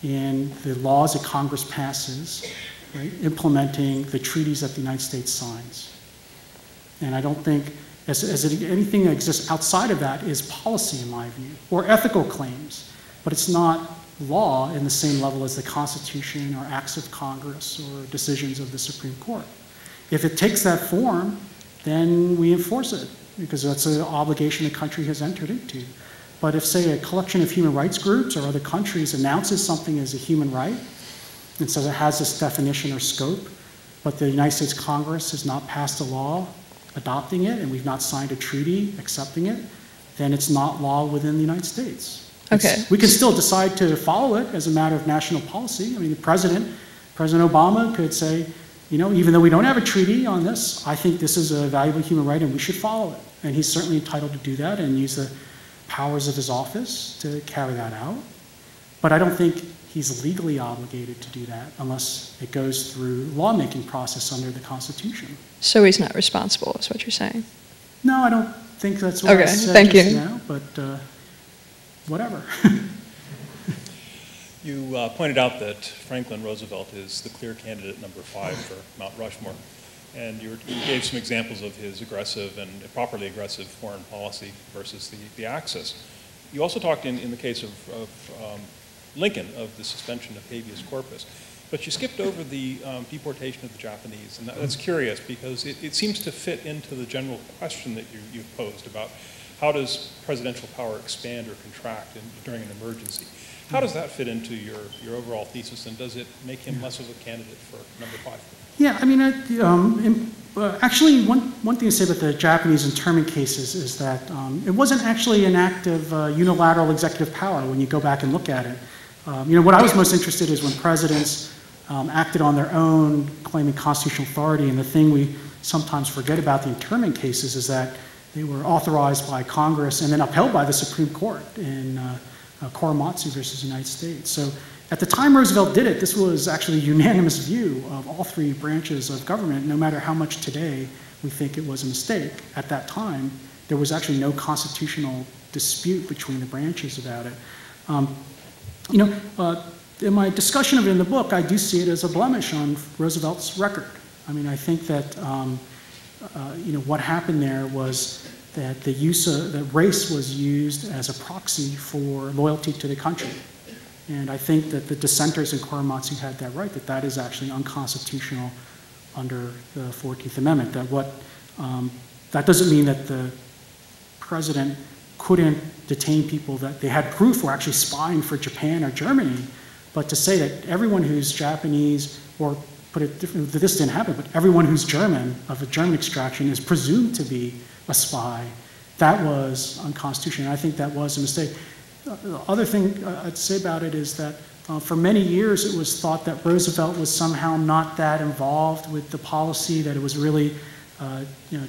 in the laws that Congress passes, right, implementing the treaties that the United States signs. And I don't think anything that exists outside of that is policy, in my view, or ethical claims, but it's not law in the same level as the Constitution or acts of Congress or decisions of the Supreme Court. If it takes that form, then we enforce it, because that's an obligation the country has entered into. But if, say, a collection of human rights groups or other countries announces something as a human right, and says it has this definition or scope, but the United States Congress has not passed a law adopting it, and we've not signed a treaty accepting it, then it's not law within the United States. Okay. We can still decide to follow it as a matter of national policy. I mean, President Obama could say, even though we don't have a treaty on this, I think this is a valuable human right and we should follow it. And he's certainly entitled to do that and use the powers of his office to carry that out. But I don't think he's legally obligated to do that unless it goes through the lawmaking process under the Constitution. So he's not responsible, is what you're saying? No, I don't think that's what I said thank just you. now, but whatever. You pointed out that Franklin Roosevelt is the clear candidate number 5 for Mount Rushmore, and you gave some examples of his aggressive and properly aggressive foreign policy versus the Axis. You also talked in the case of Lincoln of the suspension of habeas corpus, but you skipped over the deportation of the Japanese, and that's curious because it seems to fit into the general question that you've posed about how does presidential power expand or contract during an emergency. How does that fit into your overall thesis, and does it make him less of a candidate for number 5? Yeah, I mean, actually, one thing to say about the Japanese internment cases is that it wasn't actually an act of unilateral executive power when you go back and look at it. What I was most interested in is when presidents acted on their own, claiming constitutional authority, and the thing we sometimes forget about the internment cases is that they were authorized by Congress and then upheld by the Supreme Court in Korematsu versus the United States. So at the time Roosevelt did it, this was actually a unanimous view of all three branches of government, no matter how much today we think it was a mistake. At that time, there was actually no constitutional dispute between the branches about it. In my discussion of it in the book, I do see it as a blemish on Roosevelt's record. I mean, I think that what happened there was that that race was used as a proxy for loyalty to the country. And I think that the dissenters in Korematsu had that right, that that is actually unconstitutional under the 14th Amendment. That doesn't mean that the president couldn't detain people that they had proof were actually spying for Japan or Germany, but to say that everyone who's Japanese, or put it differently, this didn't happen, but everyone who's German, of a German extraction, is presumed to be a spy, that was unconstitutional. And I think that was a mistake. The other thing I'd say about it is that for many years it was thought that Roosevelt was somehow not that involved with the policy, that it was really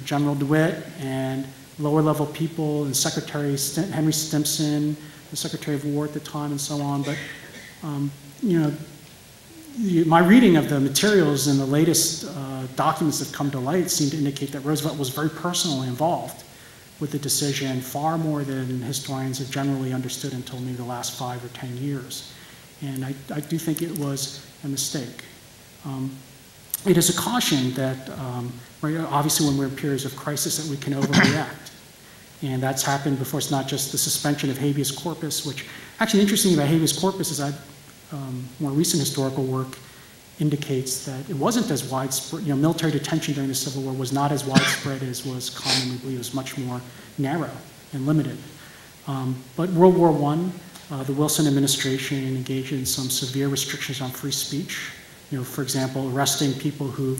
General DeWitt and lower level people and Secretary Henry Stimson, the Secretary of War at the time, and so on. But my reading of the materials in the latest documents that come to light seem to indicate that Roosevelt was very personally involved with the decision, far more than historians have generally understood until maybe the last 5 or 10 years. And I do think it was a mistake. It is a caution that, obviously when we're in periods of crisis, that we can overreact. And that's happened before. It's not just the suspension of habeas corpus, which actually interesting about habeas corpus is that more recent historical work indicates that it wasn't as widespread. Military detention during the Civil War was not as widespread as was commonly believed. It was much more narrow and limited. But World War I, the Wilson administration engaged in some severe restrictions on free speech. For example, arresting people who,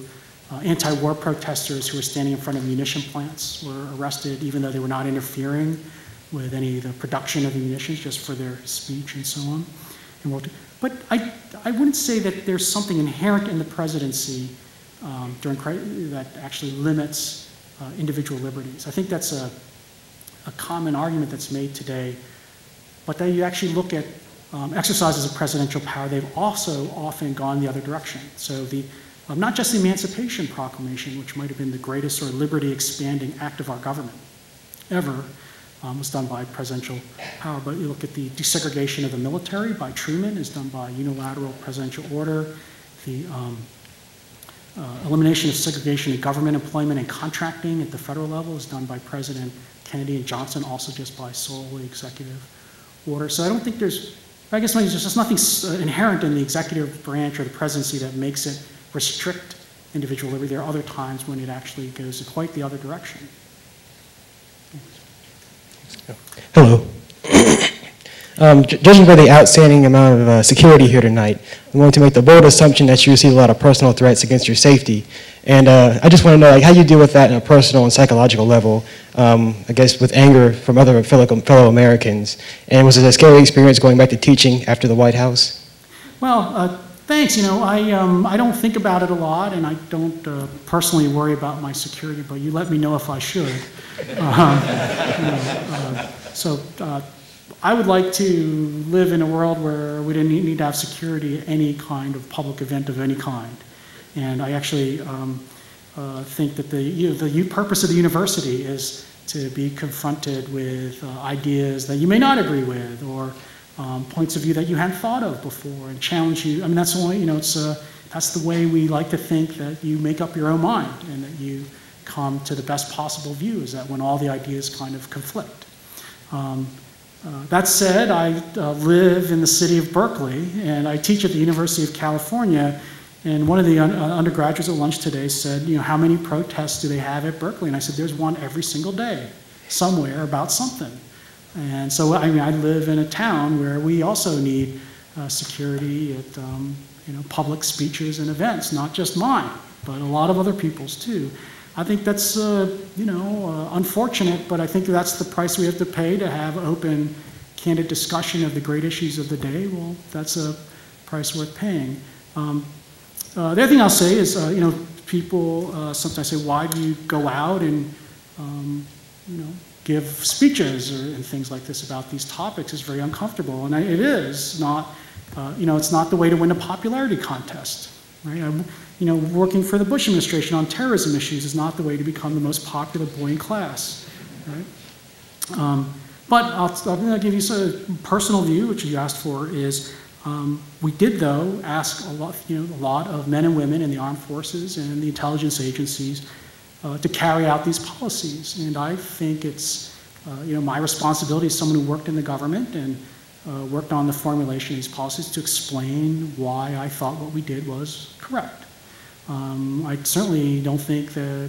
anti-war protesters who were standing in front of munition plants were arrested even though they were not interfering with any of the production of the munitions, just for their speech and so on. But I wouldn't say that there's something inherent in the presidency that actually limits individual liberties. I think that's a common argument that's made today. But then you actually look at exercises of presidential power, they've also often gone the other direction. So not just the Emancipation Proclamation, which might have been the greatest sort of liberty-expanding act of our government ever, was done by presidential power. But you look at the desegregation of the military by Truman is done by unilateral presidential order. The elimination of segregation in government employment and contracting at the federal level is done by President Kennedy and Johnson, also just by solely executive order. So I don't think I guess there's just nothing inherent in the executive branch or the presidency that makes it restrict individual liberty. There are other times when it actually goes in quite the other direction. Hello. Judging by the outstanding amount of security here tonight, I'm going to make the bold assumption that you receive a lot of personal threats against your safety. And I just want to know how you deal with that on a personal and psychological level, I guess with anger from other fellow Americans. And was it a scary experience going back to teaching after the White House? Well, thanks. I don't think about it a lot, and I don't personally worry about my security, but you let me know if I should. I would like to live in a world where we didn't need to have security at any kind of public event of any kind. And I actually think that the purpose of the university is to be confronted with ideas that you may not agree with, or points of view that you hadn't thought of before, and challenge you. I mean, that's the way, that's the way we like to think, that you make up your own mind and that you come to the best possible view, is that when all the ideas kind of conflict. That said, I live in the city of Berkeley, and I teach at the University of California, and one of the undergraduates at lunch today said, how many protests do they have at Berkeley? And I said, there's one every single day, somewhere about something. And so, I live in a town where we also need security at public speeches and events, not just mine. but a lot of other people's too. I think that's, unfortunate, but I think that's the price we have to pay to have open, candid discussion of the great issues of the day. Well, that's a price worth paying. The other thing I'll say is, people sometimes say, why do you go out and, give speeches and things like this about these topics? It's very uncomfortable, and it is not, it's not the way to win a popularity contest, right? Working for the Bush administration on terrorism issues is not the way to become the most popular boy in class, right? But I'm going to give you a personal view, which you asked for, is we did, though, ask a lot of men and women in the armed forces and the intelligence agencies to carry out these policies. And I think it's, my responsibility as someone who worked in the government and worked on the formulation of these policies to explain why I thought what we did was correct. I certainly don't think that,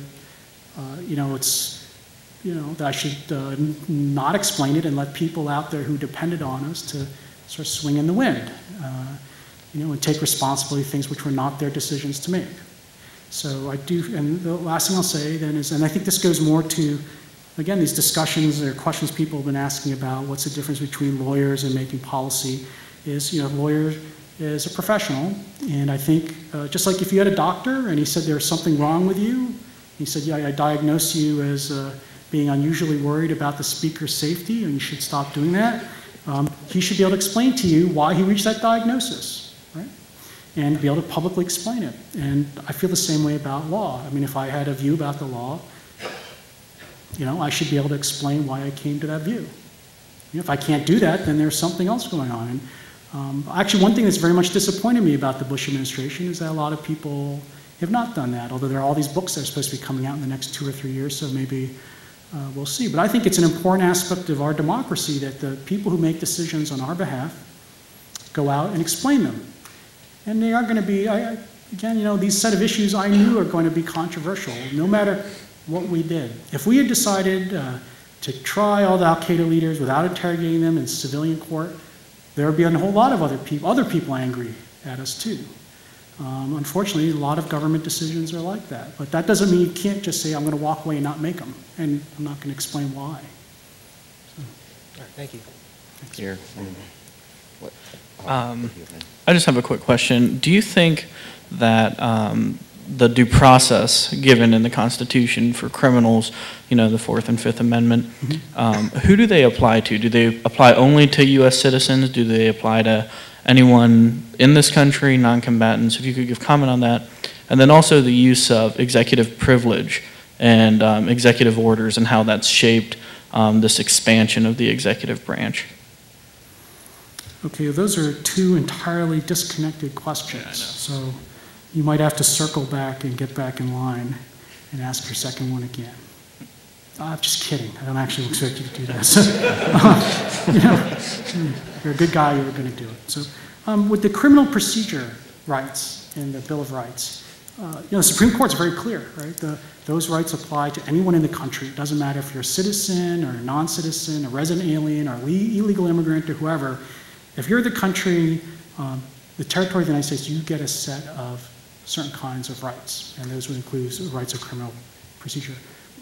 that I should not explain it and let people out there who depended on us to sort of swing in the wind, and take responsibility for things which were not their decisions to make. So I do, and the last thing I'll say then is, and I think this goes more to, again, these discussions or questions people have been asking about what's the difference between lawyers and making policy, is, a lawyer is a professional, and I think just like if you had a doctor and he said there's something wrong with you, he said, yeah, I diagnose you as being unusually worried about the speaker's safety and you should stop doing that, he should be able to explain to you why he reached that diagnosis, right? And be able to publicly explain it. And I feel the same way about law. I mean, if I had a view about the law, I should be able to explain why I came to that view. If I can't do that, then there's something else going on. And actually, one thing that's very much disappointed me about the Bush administration is that a lot of people have not done that, although there are all these books that are supposed to be coming out in the next 2 or 3 years, so maybe we'll see. But I think it's an important aspect of our democracy that the people who make decisions on our behalf go out and explain them. And they are going to be, again, these set of issues I knew are going to be controversial, no matter what we did. If we had decided to try all the Al-Qaeda leaders without interrogating them in civilian court, there would be a whole lot of other people angry at us too. Unfortunately, a lot of government decisions are like that. But that doesn't mean you can't just say, I'm going to walk away and not make them. And I'm not going to explain why. So. All right, thank you. Thanks. Here. I just have a quick question. Do you think that the due process given in the Constitution for criminals, the Fourth and Fifth Amendment, who do they apply to? Do they apply only to U.S. citizens? Do they apply to anyone in this country, non-combatants? If you could give comment on that. And then also the use of executive privilege and executive orders and how that's shaped this expansion of the executive branch. Okay, those are two entirely disconnected questions. Yeah, so you might have to circle back and get back in line and ask your second one again. I'm just kidding. I don't actually expect you to do this. You're a good guy, you were going to do it. So with the criminal procedure rights in the Bill of Rights, the Supreme Court's very clear, right? Those rights apply to anyone in the country. It doesn't matter if you're a citizen or a non-citizen, a resident alien, or illegal immigrant, or whoever. If you're the country, the territory of the United States, you get a set of certain kinds of rights, and those would include the rights of criminal procedure.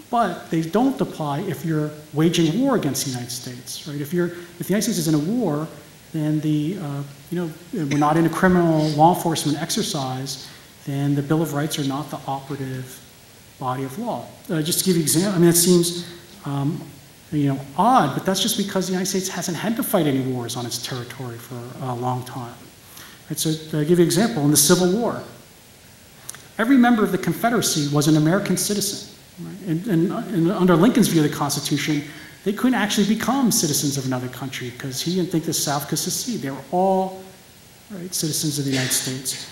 But they don't apply if you're waging war against the United States, right? If the United States is in a war, then we're not in a criminal law enforcement exercise, then the Bill of Rights are not the operative body of law. Just to give you an example, I mean, it seems odd, but that's just because the United States hasn't had to fight any wars on its territory for a long time. Right, so to give you an example, in the Civil War, every member of the Confederacy was an American citizen. Right? And under Lincoln's view of the Constitution, they couldn't actually become citizens of another country because he didn't think the South could secede. They were all citizens of the United States.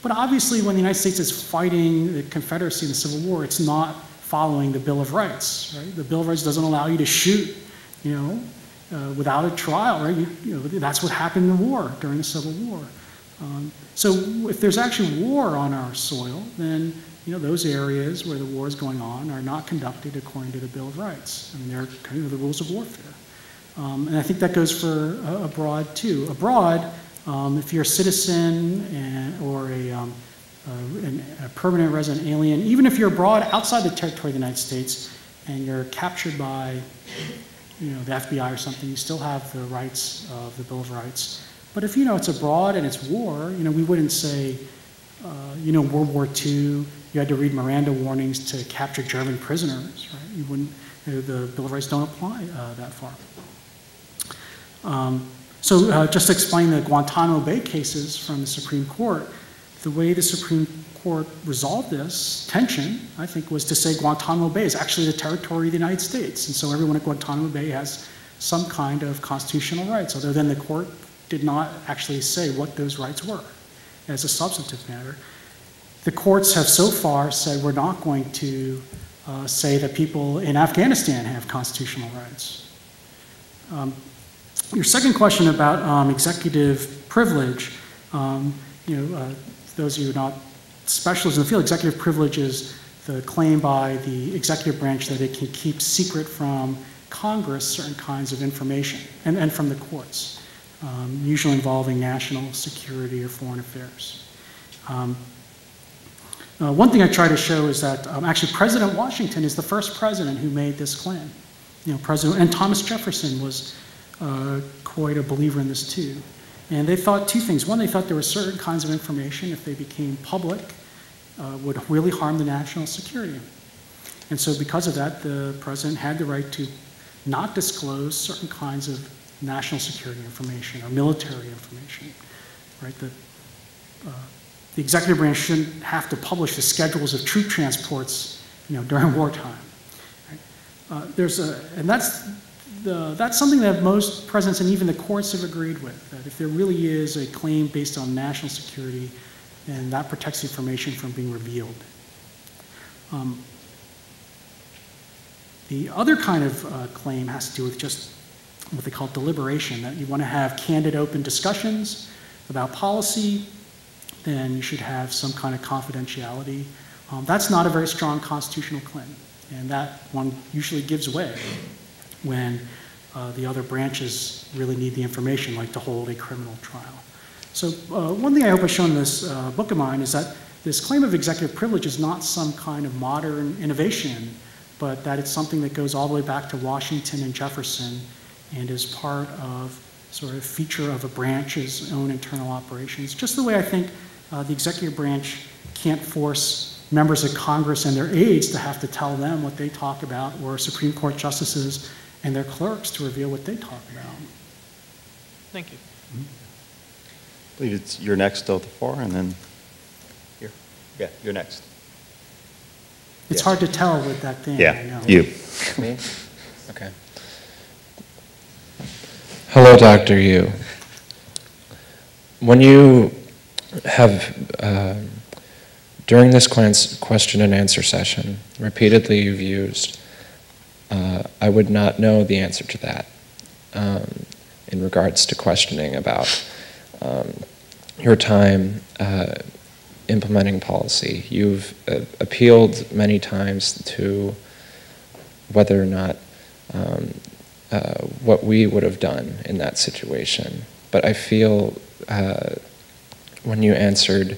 But obviously, when the United States is fighting the Confederacy in the Civil War, it's not following the Bill of Rights. Right? The Bill of Rights doesn't allow you to shoot, without a trial. Right? That's what happened in the war during the Civil War. So if there's actually war on our soil, then those areas where the war is going on are not conducted according to the Bill of Rights. I mean, they're kind of the rules of warfare. And I think that goes for abroad too. Abroad, if you're a citizen or a a permanent resident alien, even if you're abroad outside the territory of the United States and you're captured by the FBI or something, you still have the rights of the Bill of Rights. But if it's abroad and it's war, we wouldn't say, World War II, you had to read Miranda warnings to capture German prisoners, right? You wouldn't, the Bill of Rights don't apply that far. So just to explain the Guantanamo Bay cases from the Supreme Court, the way the Supreme Court resolved this tension, I think, was to say Guantanamo Bay is actually the territory of the United States. And so everyone at Guantanamo Bay has some kind of constitutional rights, although then the court did not actually say what those rights were as a substantive matter. The courts have so far said we're not going to say that people in Afghanistan have constitutional rights. Your second question about executive privilege, those of you who are not specialists in the field, executive privilege is the claim by the executive branch that it can keep secret from Congress certain kinds of information, and from the courts, usually involving national security or foreign affairs. One thing I try to show is that actually President Washington is the first president who made this claim. And Thomas Jefferson was quite a believer in this too. And they thought two things. One, they thought there were certain kinds of information, if they became public, would really harm the national security. And so because of that, the president had the right to not disclose certain kinds of national security information or military information, right? The executive branch shouldn't have to publish the schedules of troop transports, during wartime. Right? And that's something that most presidents and even the courts have agreed with, that if there really is a claim based on national security, then that protects information from being revealed. The other kind of claim has to do with just what they call deliberation, that you want to have candid, open discussions about policy, then you should have some kind of confidentiality. That's not a very strong constitutional claim, and that one usually gives way when the other branches really need the information, like to hold a criminal trial. So one thing I hope I've shown in this book of mine is that this claim of executive privilege is not some kind of modern innovation, but that it's something that goes all the way back to Washington and Jefferson and is part of sort of feature of a branch's own internal operations. Just the way I think the executive branch can't force members of Congress and their aides to have to tell them what they talk about, or Supreme Court justices and their clerks to reveal what they talk about. Thank you. I believe it's you're next out the far, and then here. Yeah, you're next. It's hard to tell with that thing. Yeah, I know. Me? Okay. Hello, Dr. Yu. When you have, during this question and answer session, repeatedly you've used, I would not know the answer to that in regards to questioning about your time implementing policy. You've appealed many times to whether or not what we would have done in that situation. But I feel when you answered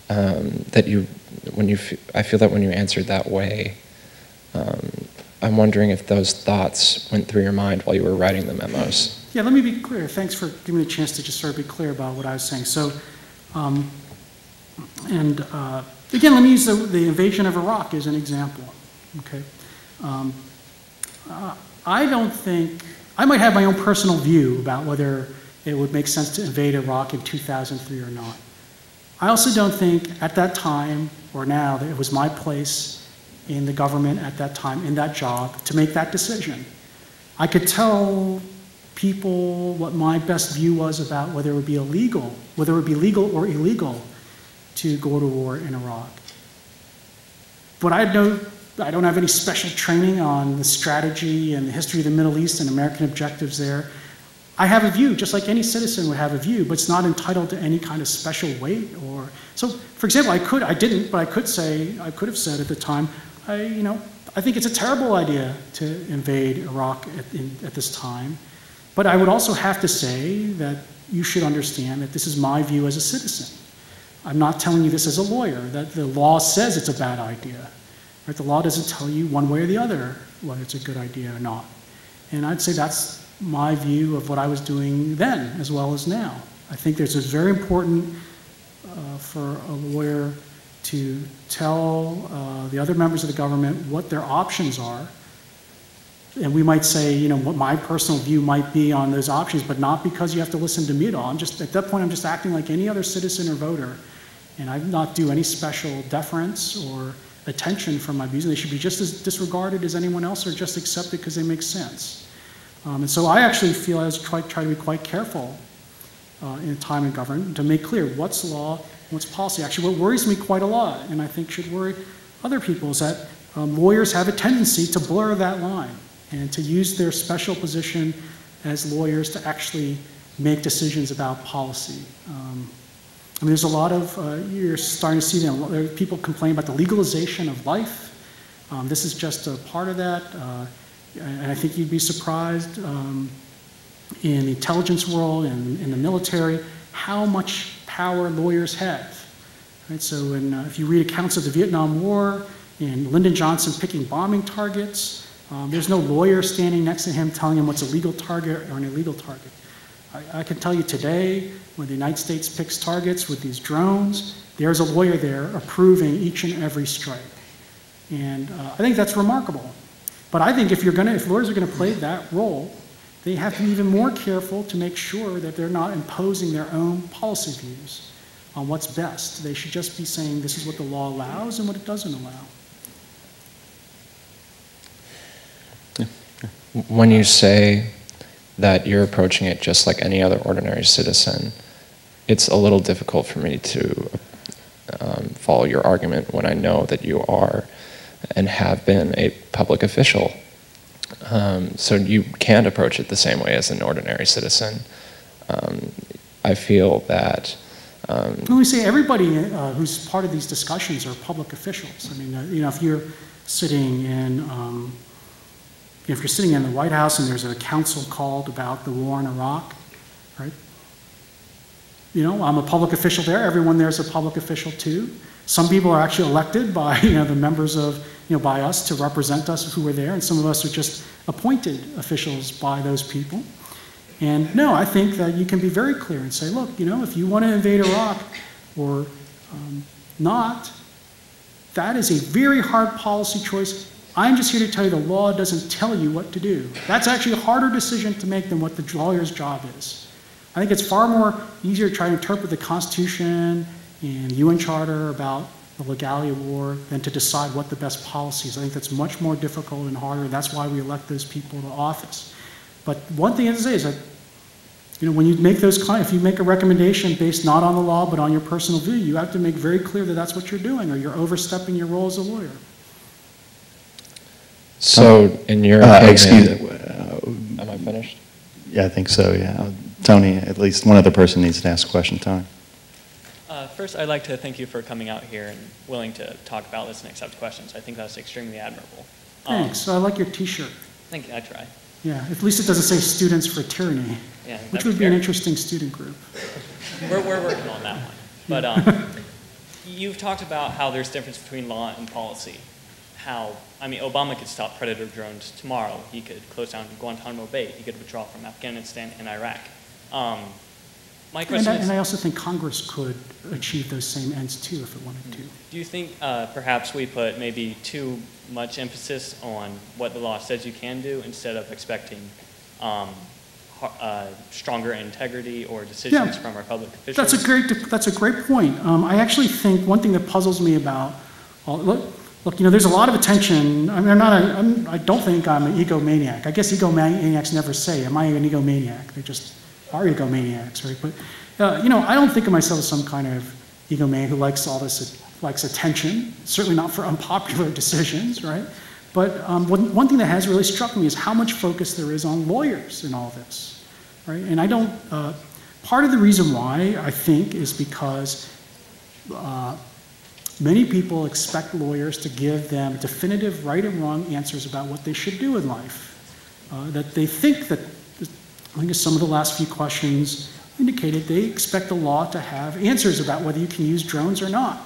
I feel that when you answered that way, I'm wondering if those thoughts went through your mind while you were writing the memos. Yeah, let me be clear. Thanks for giving me a chance to just sort of be clear about what I was saying. So, again, let me use the invasion of Iraq as an example, okay? I don't think, I might have my own personal view about whether it would make sense to invade Iraq in 2003 or not. I also don't think at that time or now that it was my place in the government at that time, in that job, to make that decision. I could tell people what my best view was about whether it would be legal or illegal to go to war in Iraq. But I don't have any special training on the strategy and the history of the Middle East and American objectives there. I have a view, just like any citizen would have a view, but it's not entitled to any kind of special weight. So, for example, I didn't, but I could have said at the time, I think it's a terrible idea to invade Iraq at this time. But I would also have to say that you should understand that this is my view as a citizen. I'm not telling you this as a lawyer, that the law says it's a bad idea. Right? The law doesn't tell you one way or the other whether it's a good idea or not. And I'd say that's my view of what I was doing then as well as now. I think this is very important for a lawyer to tell the other members of the government what their options are. And we might say, you know, what my personal view might be on those options, but not because you have to listen to me at all. I'm just, at that point, I'm just acting like any other citizen or voter, and I not do any special deference or attention from my views. They should be just as disregarded as anyone else, or just accepted because they make sense. And so I actually feel I try to be quite careful in time in government to make clear what's law and what's policy. Actually, what worries me quite a lot, and I think should worry other people, is that lawyers have a tendency to blur that line and to use their special position as lawyers to actually make decisions about policy. I mean, there's a lot of, you're starting to see them, people complain about the legalization of life. This is just a part of that. And I think you'd be surprised in the intelligence world and in the military how much power lawyers have. Right? So if you read accounts of the Vietnam War and Lyndon Johnson picking bombing targets, there's no lawyer standing next to him telling him what's a legal target or an illegal target. I can tell you today, when the United States picks targets with these drones, there's a lawyer there approving each and every strike. And I think that's remarkable. But I think if lawyers are going to play that role, they have to be even more careful to make sure that they're not imposing their own policy views on what's best. They should just be saying this is what the law allows and what it doesn't allow. When you say that you're approaching it just like any other ordinary citizen, it's a little difficult for me to follow your argument when I know that you are and have been a public official. So you can't approach it the same way as an ordinary citizen. I feel that... Let me say, everybody who's part of these discussions are public officials. I mean, you know, if you're sitting in... if you're sitting in the White House and there's a council called about the war in Iraq, right? You know, I'm a public official there. Everyone there is a public official too. Some people are actually elected by, you know, the members of, you know, by us to represent us who are there, and some of us are just appointed officials by those people. And no, I think that you can be very clear and say, look, you know, if you want to invade Iraq or not, that is a very hard policy choice. I'm just here to tell you the law doesn't tell you what to do. That's actually a harder decision to make than what the lawyer's job is. I think it's far more easier to try to interpret the Constitution and the UN Charter about the legality of war than to decide what the best policy is. I think that's much more difficult and harder, and that's why we elect those people to office. But one thing I have to say is that, you know, when you make those kinds, if you make a recommendation based not on the law but on your personal view, you have to make very clear that that's what you're doing, or you're overstepping your role as a lawyer. So, in your opinion... Excuse me. Am I finished? Yeah, I think so, yeah. Tony, at least one other person needs to ask a question. Tony. First, I'd like to thank you for coming out here and willing to talk about this and accept questions. I think that's extremely admirable. Thanks. I like your T-shirt. Thank you. I try. Yeah, at least it doesn't say Students for Tyranny, yeah, which would be an interesting student group. We're working on that one. But you've talked about how there's a difference between law and policy. How, I mean, Obama could stop predator drones tomorrow. He could close down Guantanamo Bay. He could withdraw from Afghanistan and Iraq. My question is... And I also think Congress could achieve those same ends too if it wanted to. Do you think perhaps we put maybe too much emphasis on what the law says you can do instead of expecting stronger integrity or decisions from our public officials? That's a great point. I actually think one thing that puzzles me about, look, you know, there's a lot of attention. I mean, I don't think I'm an egomaniac. I guess egomaniacs never say, am I an egomaniac? They just are egomaniacs, right? But, you know, I don't think of myself as some kind of egomaniac who likes all this, likes attention, certainly not for unpopular decisions, right? But one thing that has really struck me is how much focus there is on lawyers in all this, right? And I don't, part of the reason why, I think, is because many people expect lawyers to give them definitive right and wrong answers about what they should do in life. That they think that, I think some of the last few questions indicated they expect the law to have answers about whether you can use drones or not,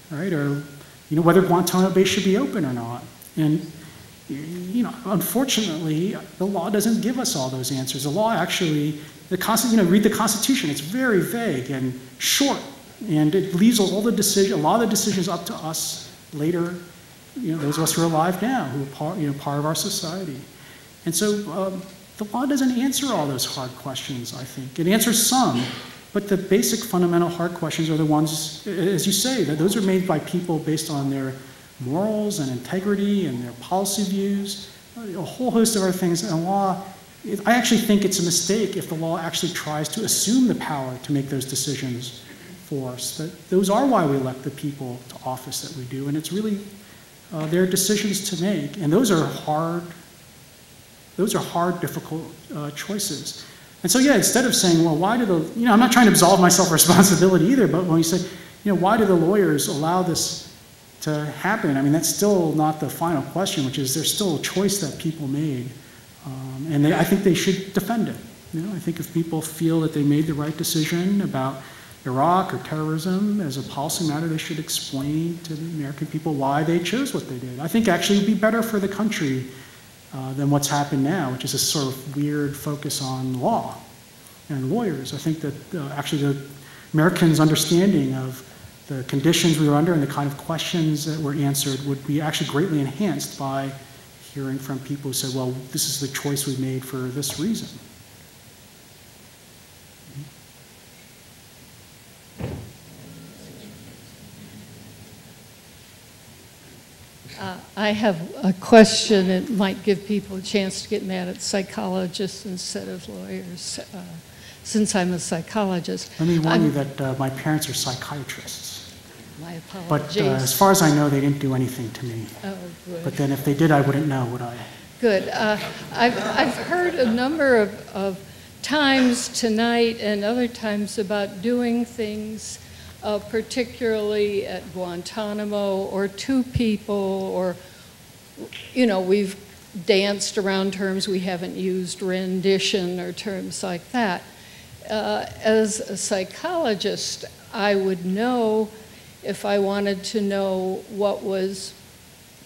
right? Or, whether Guantanamo Bay should be open or not. And, unfortunately, the law doesn't give us all those answers. The law actually, read the Constitution. It's very vague and short, and it leaves a lot of the decisions up to us later, those of us who are alive now, who are part of our society. And so the law doesn't answer all those hard questions, I think. It answers some, but the basic fundamental hard questions are the ones, as you say, that those are made by people based on their morals and integrity and their policy views, a whole host of other things. And law, I actually think it's a mistake if the law actually tries to assume the power to make those decisions for us. That those are why we elect the people to office that we do, and it's really their decisions to make. And those are hard, difficult choices. And so, yeah, instead of saying, well, why do the, I'm not trying to absolve myself of responsibility either, but when you say, why do the lawyers allow this to happen? I mean, that's still not the final question, which is there's still a choice that people made. And I think they should defend it. I think if people feel that they made the right decision about Iraq or terrorism as a policy matter, they should explain to the American people why they chose what they did. I think actually it would be better for the country than what's happened now, which is a sort of weird focus on law and lawyers. I think that actually the Americans' understanding of the conditions we were under and the kind of questions that were answered would be actually greatly enhanced by hearing from people who said, well, this is the choice we made for this reason. I have a question that might give people a chance to get mad at psychologists instead of lawyers, since I'm a psychologist. Let me warn you that my parents are psychiatrists. My apologies. But as far as I know, they didn't do anything to me. Oh, good. But then if they did, I wouldn't know, would I? Good. I've heard a number of times tonight and other times about doing things particularly at Guantanamo or to people, or, we've danced around terms we haven't used, rendition or terms like that. As a psychologist, I would know if I wanted to know what was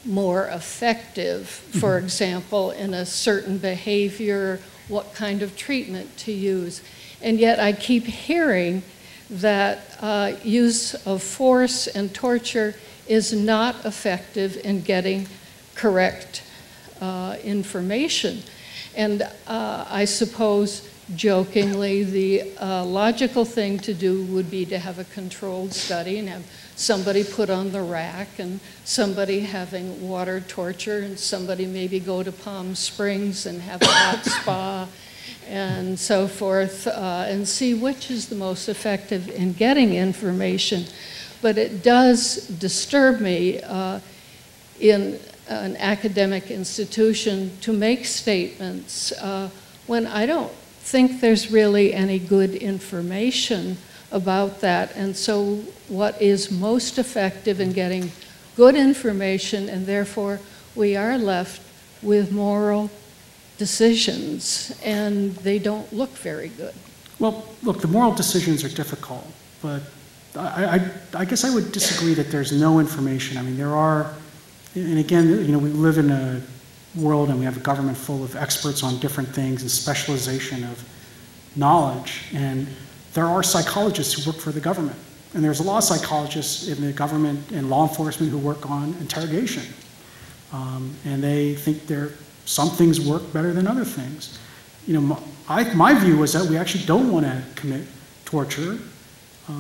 more effective, for example, in a certain behavior, what kind of treatment to use. And yet I keep hearing that use of force and torture is not effective in getting correct information. And I suppose, jokingly, the logical thing to do would be to have a controlled study and have somebody put on the rack and somebody having water torture and somebody maybe go to Palm Springs and have a hot spa and so forth, and see which is the most effective in getting information. But it does disturb me in an academic institution to make statements when I don't think there's really any good information about that. And so what is most effective in getting good information, and therefore we are left with moral decisions, and they don't look very good. Well, look, the moral decisions are difficult, but I guess I would disagree that there's no information. I mean, there are, and again, we live in a world and we have a government full of experts on different things and specialization of knowledge, and there are psychologists who work for the government, and there's a lot of psychologists in the government and law enforcement who work on interrogation, and they think some things work better than other things. My view was that we actually don't want to commit torture,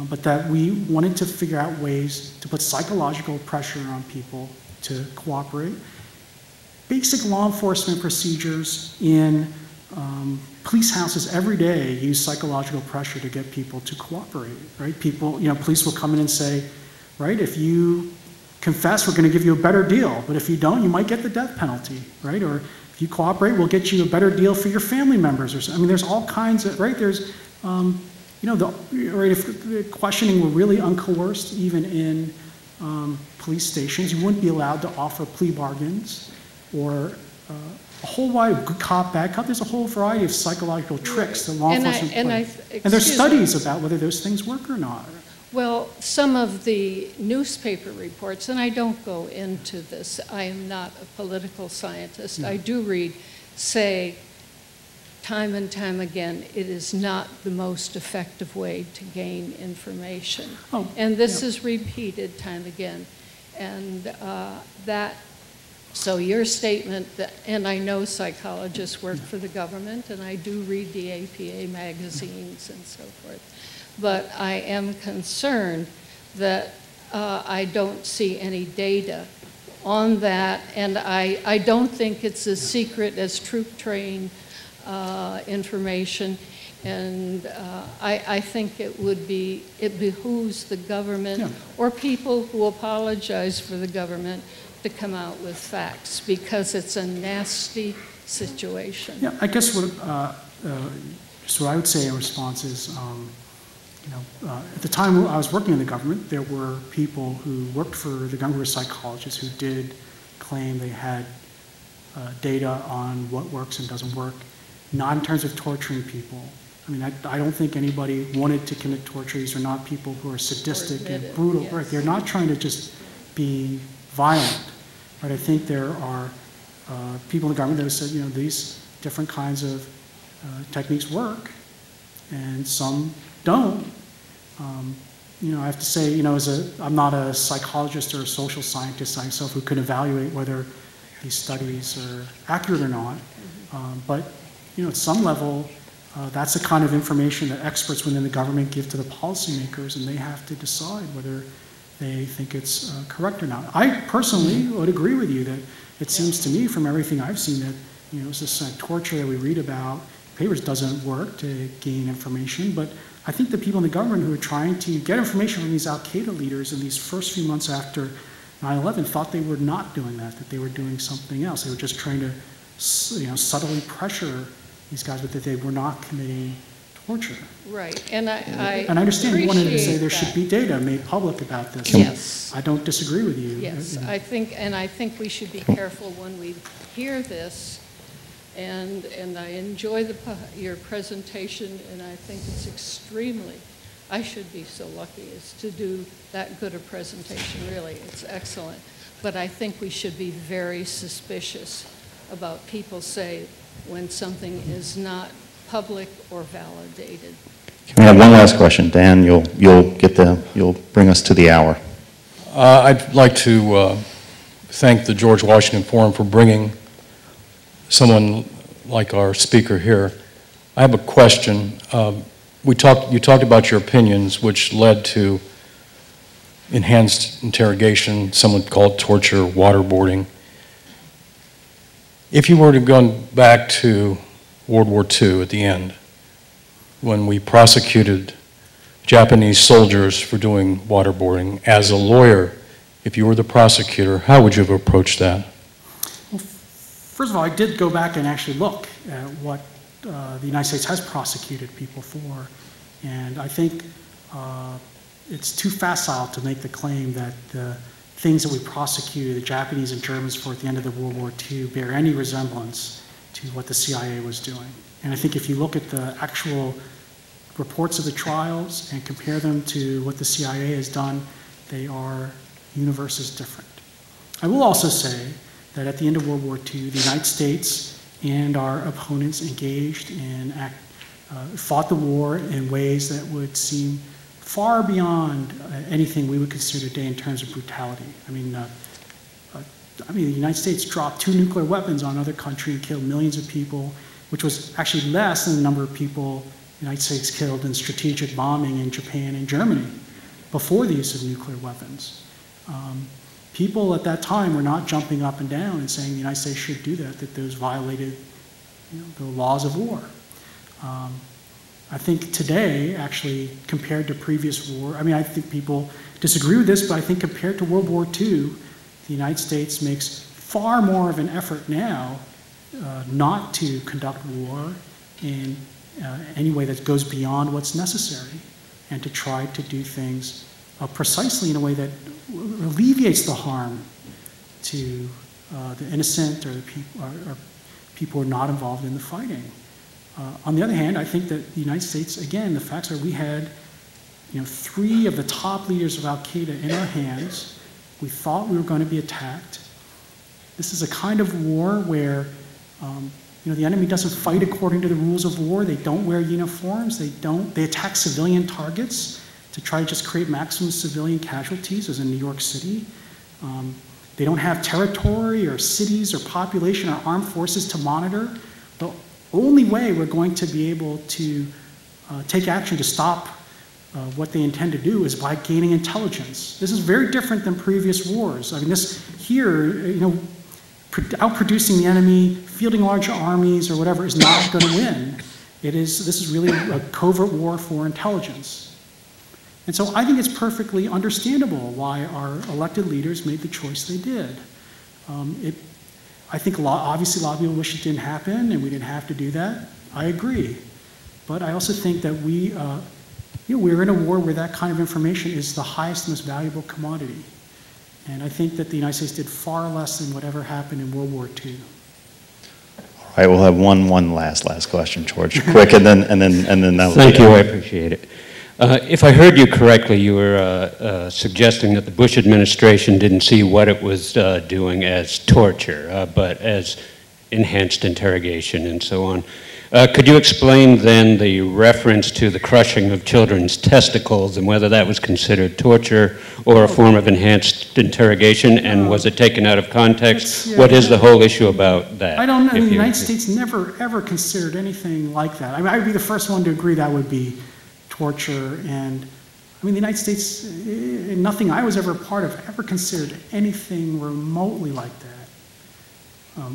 but that we wanted to figure out ways to put psychological pressure on people to cooperate. Basic law enforcement procedures in police houses every day use psychological pressure to get people to cooperate, right? Police will come in and say, right, if you confess, we're going to give you a better deal, but if you don't, you might get the death penalty, right? Or if you cooperate, we'll get you a better deal for your family members or something. I mean, there's all kinds of, right? There's, if the questioning were really uncoerced, even in police stations, you wouldn't be allowed to offer plea bargains or a whole wide good cop, bad cop. There's a whole variety of psychological tricks that law enforcement play. And there's studies about whether those things work or not. Well, some of the newspaper reports, and I don't go into this, I am not a political scientist, I do read, say time and time again, it is not the most effective way to gain information. And this is repeated time again. And so your statement, that, and I know psychologists work for the government, and I do read the APA magazines and so forth, but I am concerned that I don't see any data on that, and I don't think it's as secret as troop train information, and I think it behooves the government or people who apologize for the government to come out with facts, because it's a nasty situation. Yeah, I guess what I would say in response is, at the time I was working in the government, there were people who worked for the government who were psychologists who did claim they had data on what works and doesn't work, not in terms of torturing people. I mean, I don't think anybody wanted to commit torture. These are not people who are sadistic and brutal. Yes. Right? They're not trying to just be violent. But I think there are people in the government that have said, these different kinds of techniques work, and some don't. I have to say, I'm not a psychologist or a social scientist myself who can evaluate whether these studies are accurate or not. But at some level, that's the kind of information that experts within the government give to the policymakers, and they have to decide whether they think it's correct or not. I personally would agree with you that it seems to me from everything I've seen that this torture that we read about papers doesn't work to gain information, but I think the people in the government who are trying to get information from these al-Qaeda leaders in these first few months after 9/11 thought they were not doing that they were doing something else. They were just trying to subtly pressure these guys, but that they were not committing torture. Right, and I understand you wanted to say there should be data made public about this. Yes. I don't disagree with you. Yes, I think we should be careful when we hear this, and I enjoy your presentation, and I think it's I should be so lucky as to do that good a presentation, really. It's excellent. But I think we should be very suspicious about people say when something is not public or validated. We have one last question. Dan, you'll bring us to the hour. I'd like to thank the George Washington Forum for bringing someone like our speaker here. I have a question. You talked about your opinions, which led to enhanced interrogation, someone called torture, waterboarding. If you were to go back to World War II at the end, when we prosecuted Japanese soldiers for doing waterboarding, as a lawyer, if you were the prosecutor, how would you have approached that? Well, first of all, I did go back and actually look at what the United States has prosecuted people for, and I think it's too facile to make the claim that the things that we prosecuted the Japanese and Germans for at the end of the World War II bear any resemblance to what the CIA was doing. And I think if you look at the actual reports of the trials and compare them to what the CIA has done, they are universes different. I will also say that at the end of World War II, the United States and our opponents engaged in fought the war in ways that would seem far beyond anything we would consider today in terms of brutality. I mean, the United States dropped 2 nuclear weapons on another country and killed millions of people, which was actually less than the number of people the United States killed in strategic bombing in Japan and Germany before the use of nuclear weapons. People at that time were not jumping up and down and saying the United States should do that those violated the laws of war. I think today, actually, compared to previous war, I think people disagree with this, but I think compared to World War II, the United States makes far more of an effort now not to conduct war in any way that goes beyond what's necessary, and to try to do things precisely in a way that alleviates the harm to the innocent or the people who are not involved in the fighting. On the other hand, I think that the United States, again, the facts are we had 3 of the top leaders of Al-Qaeda in our hands. We thought we were going to be attacked. This is a kind of war where the enemy doesn't fight according to the rules of war. They don't wear uniforms. They attack civilian targets to try to just create maximum civilian casualties, as in New York City. They don't have territory or cities or population or armed forces to monitor. The only way we're going to be able to take action to stop what they intend to do is by gaining intelligence. This is very different than previous wars. I mean, this here, outproducing the enemy, fielding large armies or whatever is not going to win. This is really a covert war for intelligence. And so I think it's perfectly understandable why our elected leaders made the choice they did. I think obviously a lot of people wish it didn't happen and we didn't have to do that. I agree. But I also think that we're in a war where that kind of information is the highest, most valuable commodity. And I think that the United States did far less than whatever happened in World War II. All right, we'll have one last question, George. Quick, and then that'll Thank you, I appreciate it. If I heard you correctly, you were suggesting that the Bush administration didn't see what it was doing as torture, but as enhanced interrogation and so on. Could you explain then the reference to the crushing of children's testicles and whether that was considered torture or a form of enhanced interrogation, and was it taken out of context? What is the whole issue about that? I don't know. The United States never, ever considered anything like that. I mean, I would be the first one to agree that would be torture. And I mean, the United States, nothing I was ever a part of, ever considered anything remotely like that.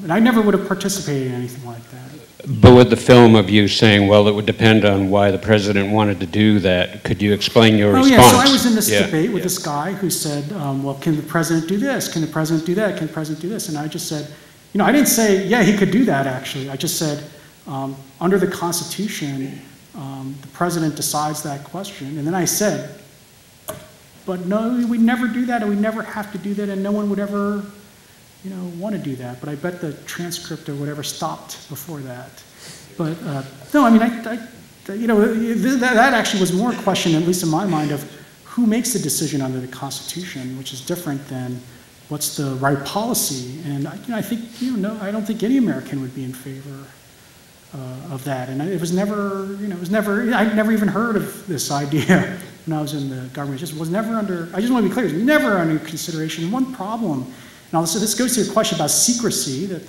And I never would have participated in anything like that. But with the film of you saying, well, it would depend on why the president wanted to do that, could you explain your response? Yeah, so I was in this debate with this guy who said, well, can the president do this? Can the president do that? Can the president do this? And I just said, I didn't say, yeah, he could do that, actually. I just said, under the Constitution, the president decides that question. And then I said, but no, we'd never do that, and we'd never have to do that, and no one would ever want to do that, but I bet the transcript or whatever stopped before that. But no, I mean, that actually was more a question, at least in my mind, of who makes the decision under the Constitution, which is different than what's the right policy. And I think, I don't think any American would be in favor of that. And it was never, I'd never even heard of this idea when I was in the government. It just was never under, I just want to be clear, it was never under consideration. One problem. And also, this goes to your question about secrecy that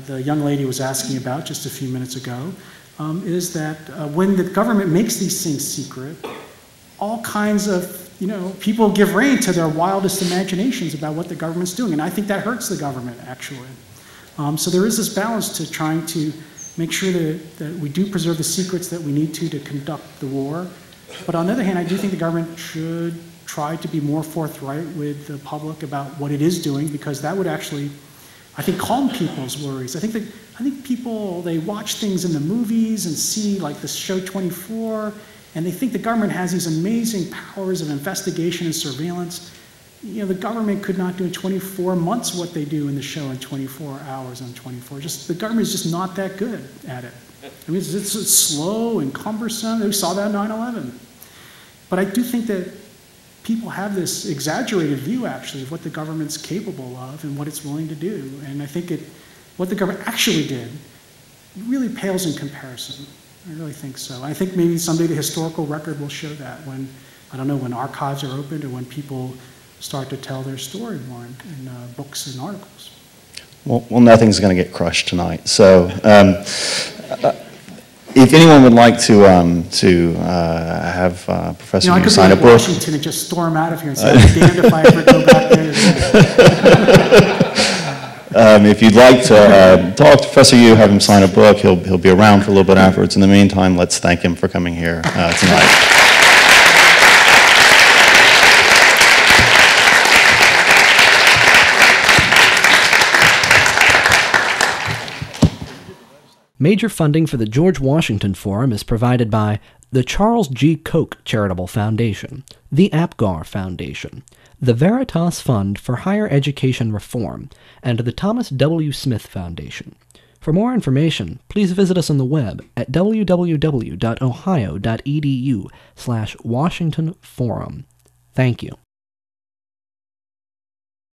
the young lady was asking about just a few minutes ago, is that when the government makes these things secret, all kinds of, people give rein to their wildest imaginations about what the government's doing. And I think that hurts the government, actually. So there is this balance to trying to make sure that we do preserve the secrets that we need to conduct the war. But on the other hand, I do think the government should try to be more forthright with the public about what it is doing, because that would actually, I think, calm people's worries. I think people, they watch things in the movies and see like the show 24, and they think the government has these amazing powers of investigation and surveillance. The government could not do in 24 months what they do in the show in 24 hours on 24. The government is just not that good at it. I mean, it's slow and cumbersome. We saw that in 9/11. But I do think that people have this exaggerated view, actually, of what the government's capable of and what it's willing to do. And I think what the government actually did really pales in comparison. I really think so. I think maybe someday the historical record will show that when, I don't know, when archives are opened or when people start to tell their story more in books and articles. Well, nothing's going to get crushed tonight. So if anyone would like to have Professor Yu sign a book. I could be in Washington and just storm out of here and say, I'm damned if I ever go back there. If you'd like to talk to Professor Yu, have him sign a book. He'll be around for a little bit afterwards. In the meantime, let's thank him for coming here tonight. Major funding for the George Washington Forum is provided by the Charles G. Koch Charitable Foundation, the Apgar Foundation, the Veritas Fund for Higher Education Reform, and the Thomas W. Smith Foundation. For more information, please visit us on the web at www.ohio.edu/WashingtonForum. Thank you.